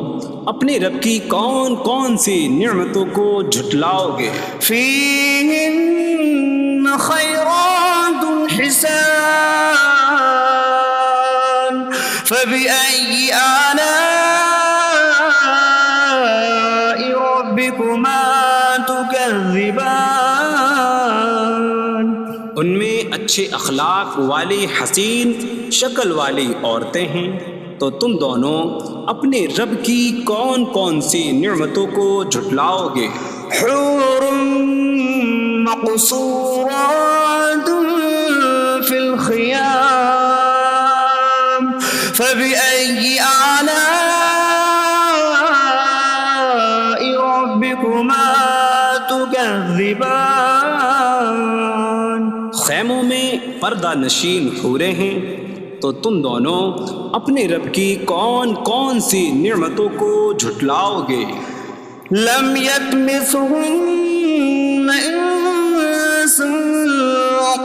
اپنے رب کی کون کون سی نعمتوں کو جھٹلاؤ گے؟ فيهن خيرات حسان فبأي آلاء ربكما تكذبان؟ ان میں اچھے اخلاق والی حسین شکل والی عورتیں ہیں، تو تم دونوں اپنے رب کی کون کون سی نعمتوں کو جھٹلاؤ گے؟ حور مقصورات في الخيام فبأي آلاء ربكما تكذبان؟ خیموں میں پردہ نشین حوریں ہیں، تو تم دونوں اپنے رب کی کون کون سی نعمتوں کو جھٹلاؤ گے؟ لم يطمثهن انس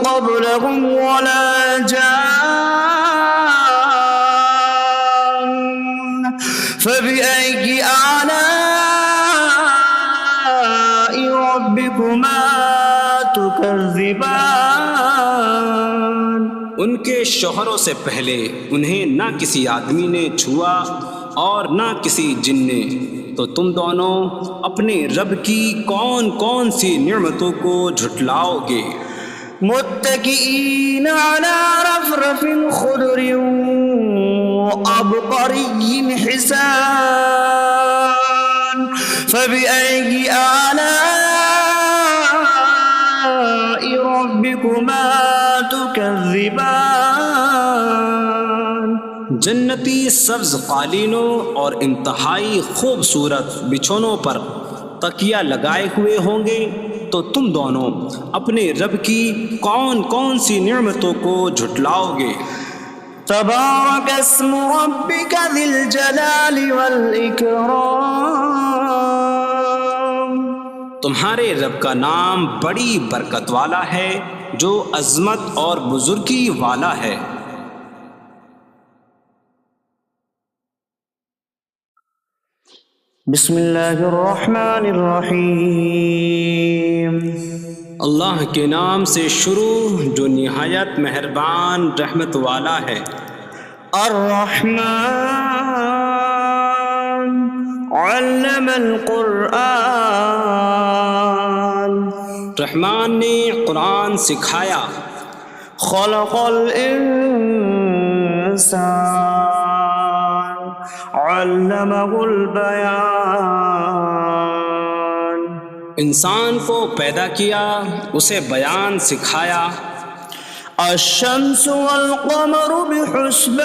قبلهم ولا جان فبأي آلاء ربكما تكذبان؟ ان کے شوہروں سے پہلے انہیں نہ کسی آدمی نے چھوا اور نہ کسی جن نے، تو تم دونوں اپنے رب کی کون کون سی نعمتوں کو جھٹلاؤ گے؟ متكئين على رفرف خضر وعبقري حسان فبأي آلاء ربكما ربكما تكذبان جنتی سبز قالینوں اور انتہائی خوبصورت بچھونوں پر تکیہ لگائے ہوئے ہوں گے، تو تم دونوں اپنے رب کی کون کون سی نعمتوں کو جھٹلاؤ گے؟ تبارک اسم ربک ذی الجلال والاکرام، تمہارے رب کا نام بڑی برکت والا ہے جو عظمت اور بزرگی والا ہے۔ بسم اللہ الرحمن الرحیم، اللہ کے نام سے شروع جو نہایت مہربان رحمت والا ہے۔ الرحمن علم القرآن، رحمان نے قرآن سکھایا۔ خلق الانسان علمہ البیان، انسان کو پیدا کیا، اسے بیان سکھایا۔ الشمس والقمر بحسبان،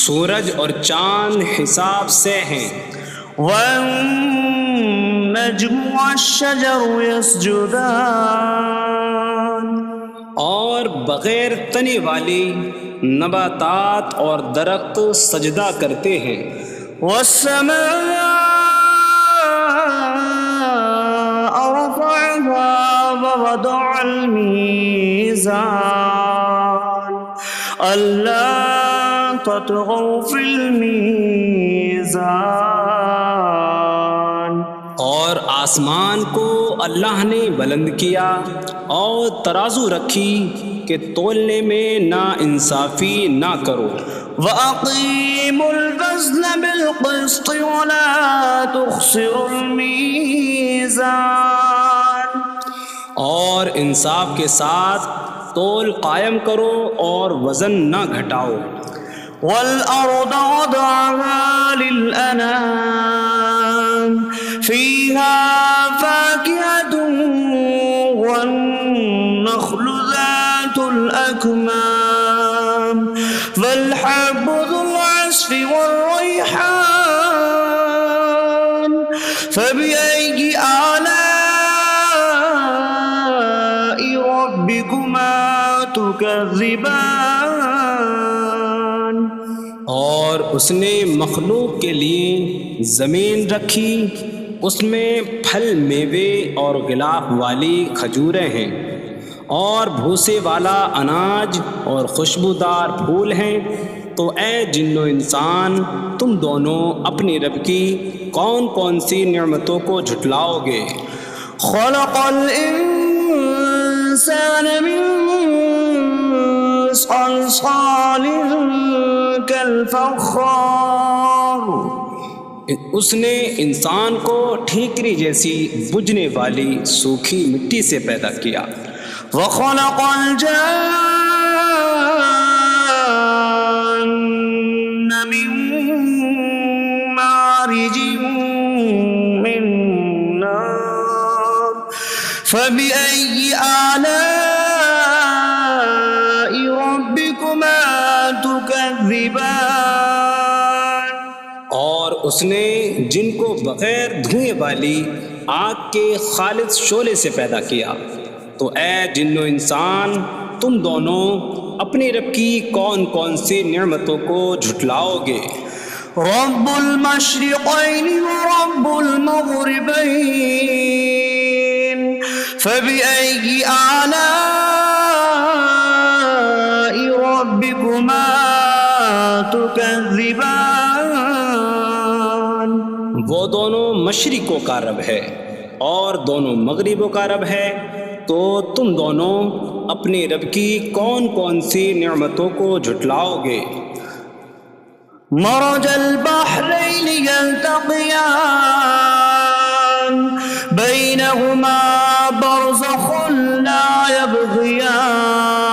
سورج اور چاند حساب سے ہیں۔ والنجم والشجر يسجدان، اور بغیر تنے والی نباتات اور درخت سجدہ کرتے ہیں۔ والسماء رفعها ووضع الميزان ألا تطغوا في الميزان، اور آسمان کو اللہ نے بلند کیا اور ترازو رکھی کہ تولنے میں نا انصافی نہ کرو۔ وَأَقِيمُوا الْوَزْنَ بِالْقِسْطِ وَلَا تُخْسِرُوا الْمِيزَانَ، اور انصاف کے ساتھ تول قائم کرو اور وزن نہ گھٹاؤ۔ وَالْأَرْضَ وَضَعَهَا لِلْأَنَامِ فِيهَا فَاكِهَةٌ وَالنَّخْلُ ذَاتُ الْأَكْمَامِ وَالْحَبُّ ذُو الْعَصْفِ وَالرَّيْحَانُ فَبِأَيِّ آلَاءِ رَبِّكُمَا تُكَذِّبَانِ، اور اس نے مخلوق کے لیے زمین رکھی، اس میں پھل میوے اور غلاف والی کھجوریں ہیں، اور بھوسے والا اناج اور خوشبودار پھول ہیں۔ تو اے جن و انسان، تم دونوں اپنی رب کی کون کون سی نعمتوں کو جھٹلاؤ گے؟ خلق الانسان من صلصال کالفخار، اس نے انسان کو ٹھیکری جیسی بجھنے والی سوکھی مٹی سے پیدا کیا۔ وخلق الجان من مارج من نار فبأي آلاء ربكما تكذبان، اور اس نے جن کو بغیر دھوئیں والی آگ کے خالص شعلے سے پیدا کیا۔ تو اے جن و انسان، تم دونوں اپنے رب کی کون کون سی نعمتوں کو جھٹلاؤ گے؟ رب المشرقین ورب المغربین فبأي آلاء ربكما تكذبان، وہ دونوں مشرقوں کا رب ہے اور دونوں مغربوں کا رب ہے، تو تم دونوں اپنے رب کی کون کون سی نعمتوں کو جھٹلاؤ گے؟ مرج البحرین یلتقیان بینہما برزخ لا یبغیان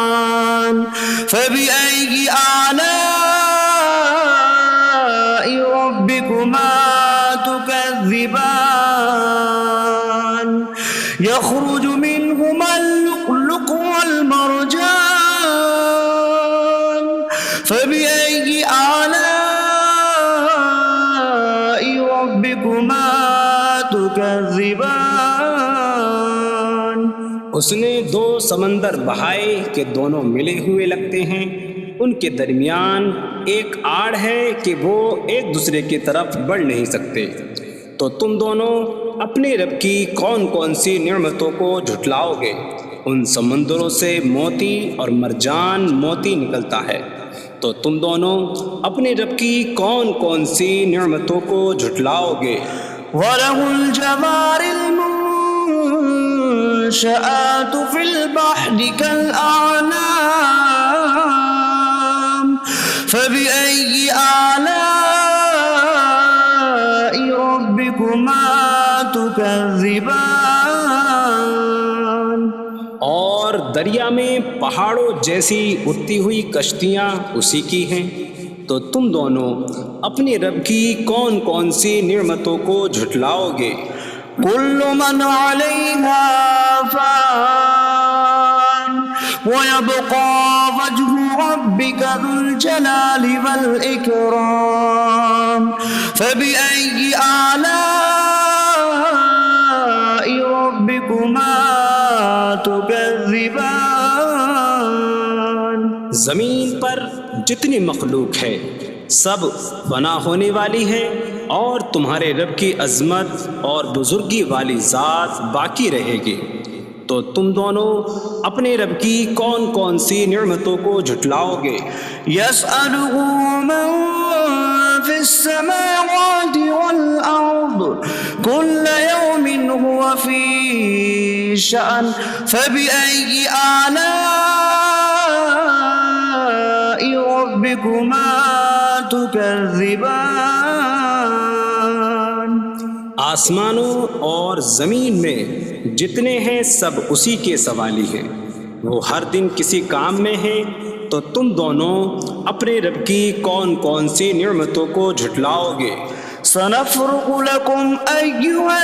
فبأي آلاء ربكما تكذبان، يخرج منهما اللؤلؤ والمرجان فبأي آلاء ربكما تكذبان. اس نے دو سمندر بہائے کہ دونوں ملے ہوئے لگتے ہیں، ان کے درمیان ایک آڑ ہے کہ وہ ایک دوسرے کی طرف بڑھ نہیں سکتے، تو تم دونوں اپنے رب کی کون کون سی نعمتوں کو جھٹلاؤ گے؟ ان سمندروں سے موتی اور مرجان موتی نکلتا ہے، تو تم دونوں اپنے رب کی کون کون سی نعمتوں کو جھٹلاؤ گے؟ وَلَهُ الْجَوَارِ الْمُنشَآتُ فِي الْبَحْرِ كَالْأَعْلَامِ فَبِأَيِّ آلَاءِ رَبِّكُمَا تُكَذِّبَانِ. اور دریا میں پہاڑوں جیسی اڑتی ہوئی کشتیاں اسی کی ہیں، تو تم دونوں اپنے رب کی کون کون سی نعمتوں کو جھٹلاؤ گے؟ كل من عليها فان ويبقى وجه ربك ذو الجلال والإكرام فبأي آلاء ربكما تكذبان. زمین پر جتنی مخلوق ہے سب فنا ہونے والی ہے، اور تمہارے رب کی عظمت اور بزرگی والی ذات باقی رہے گی، تو تم دونوں اپنے رب کی کون کون سی نعمتوں کو جھٹلاؤ گے؟ يسأله من في السماوات والأرض كل يوم هو في شأن فبأي آلاء ربكما تكذبان. آسمانوں اور زمین میں جتنے ہیں سب اسی کے سوالی ہیں، وہ ہر دن کسی کام میں ہیں، تو تم دونوں اپنے رب کی کون کون سی نعمتوں کو جھٹلاؤ گے؟ سنفرغ لكم أيها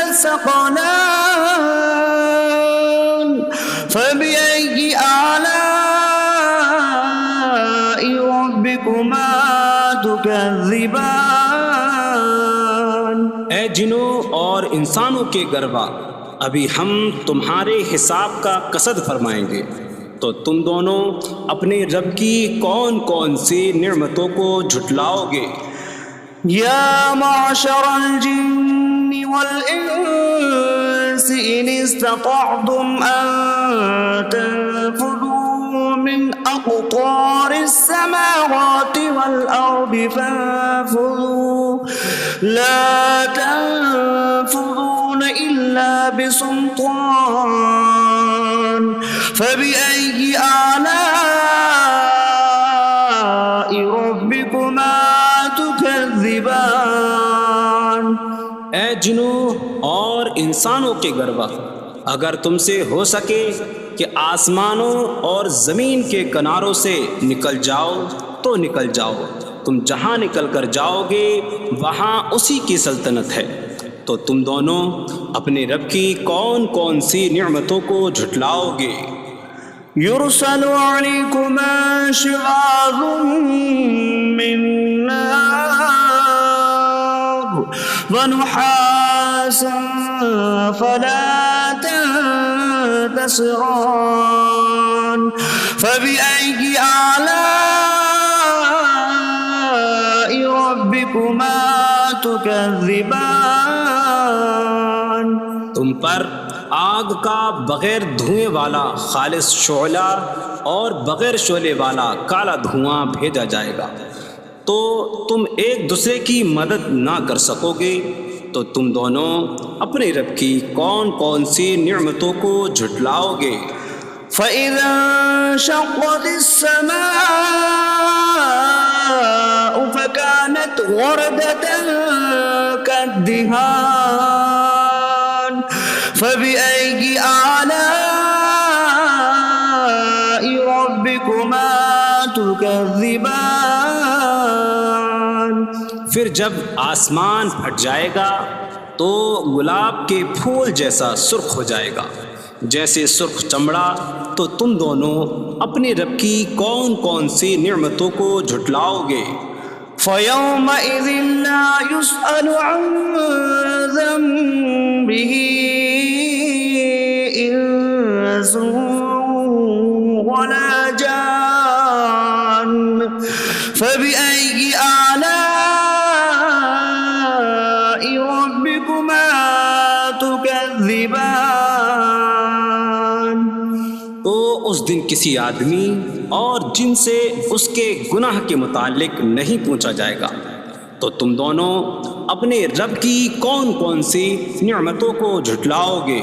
الثقلان فبأي آلاء ربكما تكذبان. اے جنوں اور انسانوں کے گروہ، ابھی ہم تمہارے حساب کا قصد فرمائیں گے، تو تم دونوں اپنے رب کی کون کون سی نعمتوں کو جھٹلاؤ گے؟ يا معشر الجن والإنس إن استطعتم أن تنفذوا من أقطار السماوات والأرض فانفذوا لا تنفذون إلا بسلطان فبأي آلاء ربكما تكذبان. اے جنوں اور انسانوں کے گروہ، اگر تم سے ہو سکے کہ آسمانوں اور زمین کے کناروں سے نکل جاؤ تو نکل جاؤ، تم جہاں نکل کر جاؤ گے وہاں اسی کی سلطنت ہے، تو تم دونوں اپنے رب کی کون کون سی نعمتوں کو جھٹلاؤ گے؟ يرسل عليكما شواظ من نار ونحاس فلا تنتصران فبأي آلاء ربكما تكذبان. تم پر آگ کا بغیر دھوئیں والا خالص شعلہ اور بغیر شعلے والا کالا دھواں بھیجا جائے گا، تو تم ایک دوسرے کی مدد نہ کر سکو گے، تو تم دونوں اپنے رب کی کون کون سی نعمتوں کو جھٹلاؤ گے؟ فَإِذَا انشَقَّتِ السَّمَاءُ فَكَانَتْ وَرْدَةً كَالدِّهَانِ فَبِأَيِّ آلَاءِ رَبِّكُمَا تُكَذِّبَانِ. پھر جب آسمان پھٹ جائے گا تو گلاب کے پھول جیسا سرخ ہو جائے گا، جیسے سرخ چمڑا، تو تم دونوں اپنے رب کی کون کون سی نعمتوں کو جھٹلاؤ گے؟ فَيَوْمَئِذٍ لَا يُسْأَلُ عَنْ ذَنبِهِ إِنسٌ وَلَا جَانٌ فَبِأَيِّ آلَاءِ رَبِّكُمَا تُكَذِّبَانِ؟ تو اس دن کسی آدمی اور جن سے اس کے گناہ کے متعلق نہیں پوچھا جائے گا، تو تم دونوں اپنے رب کی کون کون سی نعمتوں کو جھٹلاؤ گے؟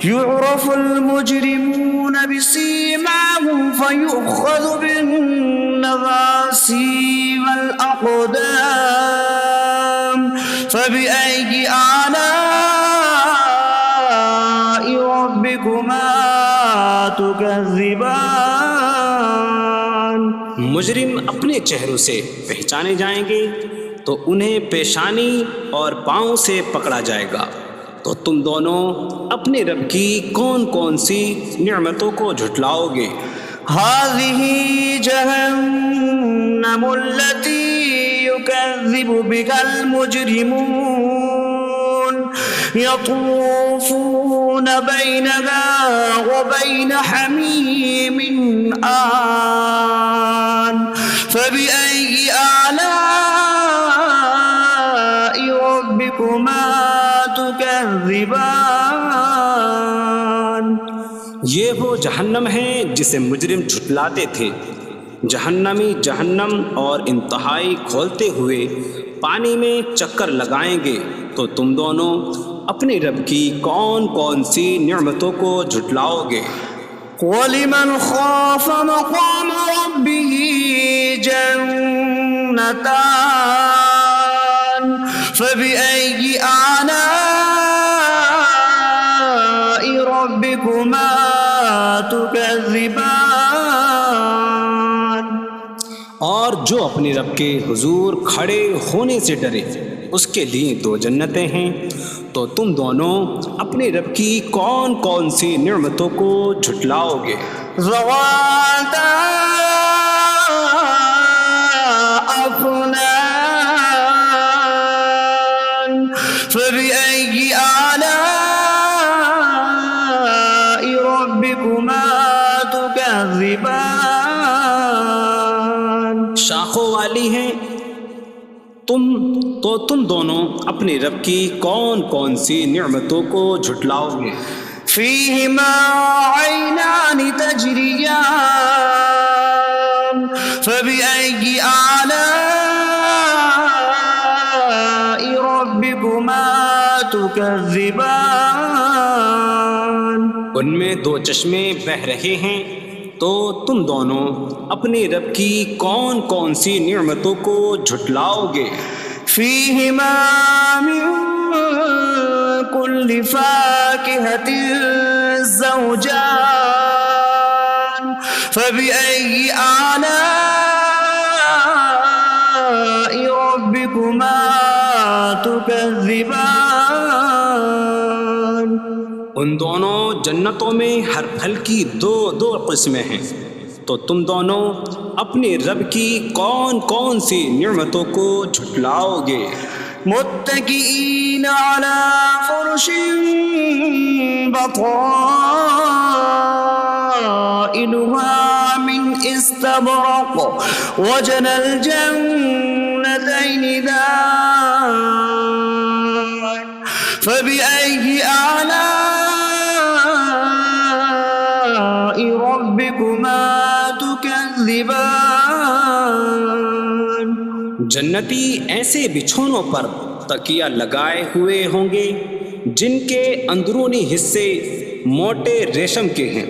يُعْرَفُ الْمُجْرِمُونَ بِسِيمَاهُمْ فَيُؤْخَذُ بِالنَّوَاصِي وَالْأَقْدَامِ فَبِأَيِّ آلَاءِ رَبِّكُمَا تُكَذِّبَانِ؟ مجرم اپنے چہروں سے پہچانے جائیں گے تو انہیں پیشانی اور پاؤں سے پکڑا جائے گا۔ تو تم دونوں اپنے رب کی کون کون سی نعمتوں کو جھٹلاؤ گے؟ هذه جهنم التي يكذب بها المجرمون يطوفون بينها وبين حميم آن فبأي آلاء ربكما تكذبان؟ یہ وہ جہنم ہے جسے مجرم جھٹلاتے تھے۔ جہنمی جہنم اور انتہائی کھولتے ہوئے پانی میں چکر لگائیں گے، تو تم دونوں اپنے رب کی کون کون سی نعمتوں کو جھٹلاؤ گے؟ وَلِمَنْ خَافَ مَقَامَ رَبِّهِ جَنَّتَانِ فَبِأَيِّ آلَاءِ رَبِّكُمَا تُكَذِّبَانِ؟ اور جو اپنے رب کے حضور کھڑے ہونے سے ڈرے، اس کے لیے دو جنتیں ہیں، تو تم دونوں اپنے رب کی کون کون سی نعمتوں کو جھٹلاؤ گے؟ ذَوَاتَا أَفْنَانٍ فَبِأَيِّ آلَاءِ رَبِّكُمَا تُكَذِّبَانِ؟ شاخوں والی ہیں تم دونوں اپنے رب کی کون کون سی نعمتوں کو جھٹلاؤ گے؟ فِيهِمَا عَيْنَانِ تَجْرِيَانِ فَبِأَيِّ آلَاءِ رَبِّكُمَا تُكَذِّبَانِ؟ ان میں دو چشمے بہہ رہے ہیں، تو تم دونوں اپنے رب کی کون کون سی نعمتوں کو جھٹلاؤ گے؟ فِيهِمَا مِن كُلِّ فَاكِهَةٍ زَوْجَانِ فَبِأَيِّ آلَاءِ رَبِّكُمَا تُكَذِّبَانِ؟ ان دونوں جنتوں میں ہر پھل کی دو دو قسمیں ہیں، تو تم دونوں اپنے رب کی کون کون سی نعمتوں کو جھٹلاؤ گے؟ متكئين على فرش بطائنها من استبرق وجنى الجنتين دان فبأي آلاء ربكما تكذبان؟ جنتی ایسے بچھونوں پر تکیہ لگائے ہوئے ہوں گے جن کے اندرونی حصے موٹے ریشم کے ہیں،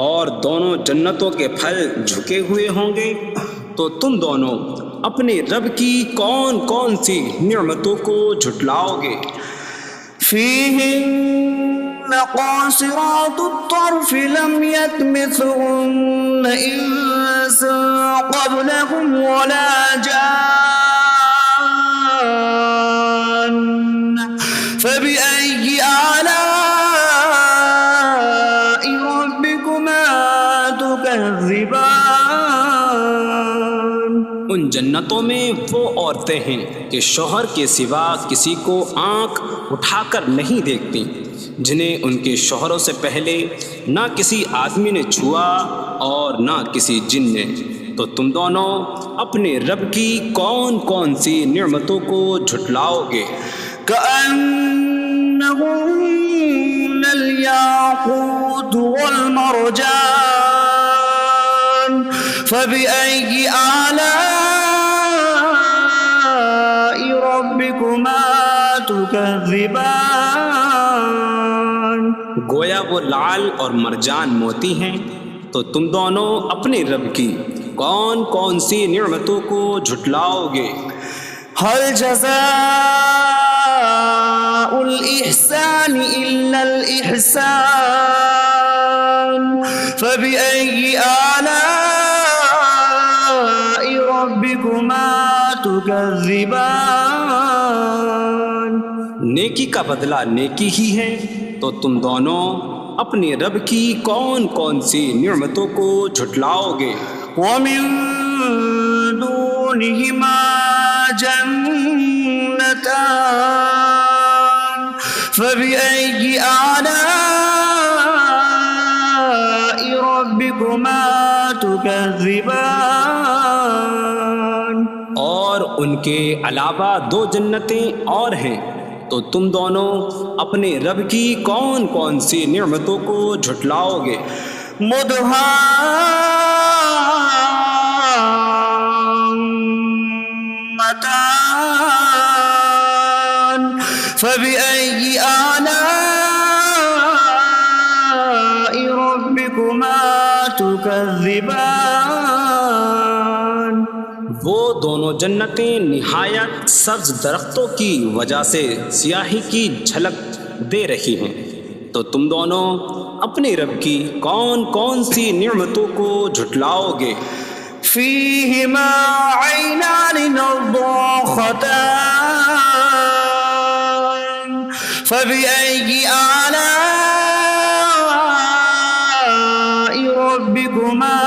اور دونوں جنتوں کے پھل جھکے ہوئے ہوں گے، تو تم دونوں اپنے رب کی کون کون سی نعمتوں کو جھٹلاؤ گے؟ فِيهِنَّ قَاصِرَاتُ الطَّرْفِ لَمْ يَطْمِثْهُنَّ إِنسٌ قَبْلَهُمْ وَلَا جَانٌّ فَبِأَيِّ آلَاءِ ربكما تكذبان ان جنتوں میں وہ عورتیں ہیں کہ شوہر کے سوا کسی کو آنکھ اٹھا کر نہیں دیکھتی، جنہیں ان کے شوہروں سے پہلے نہ کسی آدمی نے چھوا اور نہ کسی جن نے۔ تو تم دونوں اپنے رب کی کون کون سی نعمتوں کو جھٹلاؤ گے؟ كأنهن الياقوت والمرجان فبأي آلاء ربكما تكذبان گویا وہ لعل اور مرجان موتی ہیں۔ تو تم دونوں اپنے رب کی کون کون سی نعمتوں کو جھٹلاؤ گے؟ هل جزاء الإحسان إلا الإحسان فبأي آلاء ربكما تكذبان نیکی کا بدلہ نیکی ہی ہے، تو تم دونوں اپنے رب کی کون کون سی نعمتوں کو جھٹلاؤ گے؟ ومن دونهما جنتان فبأي آلاء ربكما تكذبان اور ان کے علاوہ دو جنتیں اور ہیں، تو تم دونوں اپنے رب کی کون کون سی نعمتوں کو جھٹلاؤ گے؟ مدهامتان فبأي آلاء ربكما تكذبان وہ دونوں جنتیں نہایت سبز درختوں کی وجہ سے سیاہی کی جھلک دے رہی ہیں، تو تم دونوں اپنے رب کی کون کون سی نعمتوں کو جھٹلاؤ گے؟ فيهما عينان نضاختان فبأي آلاء ربكما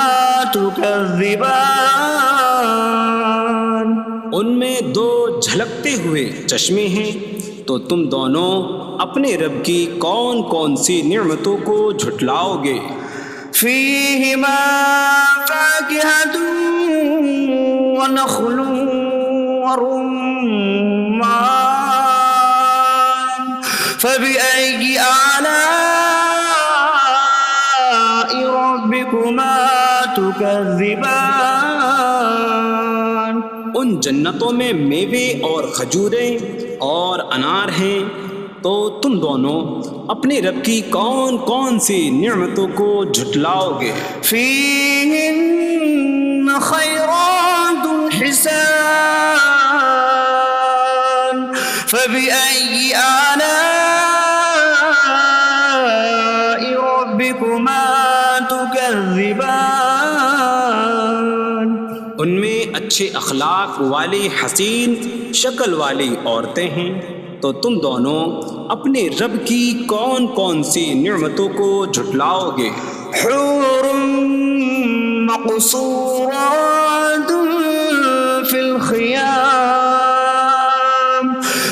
تكذبان ان میں دو جھلکتے ہوئے چشمے ہیں، تو تم دونوں اپنے رب کی کون کون سی نعمتوں کو جھٹلاؤ گے؟ فيهما فاكهة ونخل ورمان فبأي آلاء ربكما تكذبان ان جنتوں میں میوے اور کھجوریں اور انار ہیں، تو تم دونوں اپنے رب کی کون کون سی نعمتوں کو جھٹلاؤ گے؟ فيهن خيرات حسان فبأي آلاء ربكما تكذبان ان میں اچھے اخلاق والی حسین شکل والی عورتیں ہیں، تو تم دونوں اپنے رب کی کون کون سی نعمتوں کو جھٹلاؤ گے؟ حور مقصورات في الخيام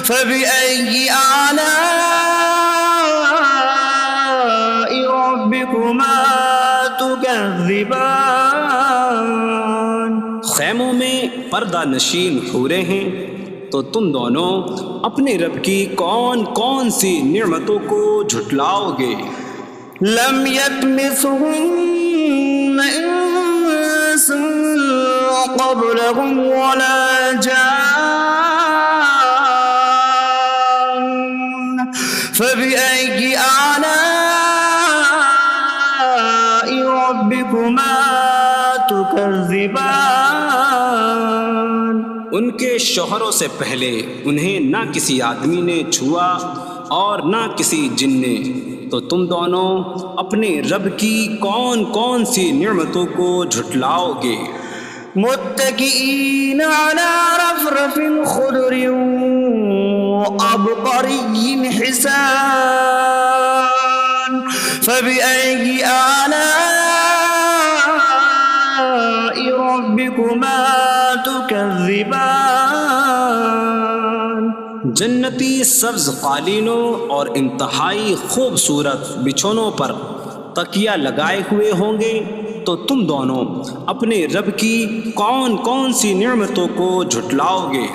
فبأي آلاء ربكما تكذبان خیموں میں پردہ نشین حوریں ہیں، تو تم دونوں اپنے رب کی کون کون سی نعمتوں کو جھٹلاؤ گے؟ لم يطمثهن انس قبلهم ولا جان فبأي آلاء ربكما تكذبان ان کے شوہروں سے پہلے انہیں نہ کسی آدمی نے چھوا اور نہ کسی جن نے، تو تم دونوں اپنے رب کی کون کون سی نعمتوں کو جھٹلاؤ گے؟ متكئين على رفرف خضر وعبقري حسان فبأي آلاء ربكما تكذبان جنتی سبز قالینوں اور انتہائی خوبصورت بچھونوں پر تکیہ لگائے ہوئے ہوں گے، تو تم دونوں اپنے رب کی کون کون سی نعمتوں کو جھٹلاؤ گے؟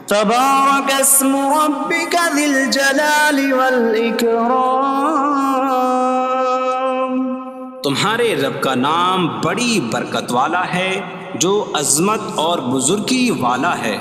تبارك اسم ربك ذي الجلال والإكرام تمہارے رب کا نام بڑی برکت والا ہے، جو عظمت اور بزرگی والا ہے۔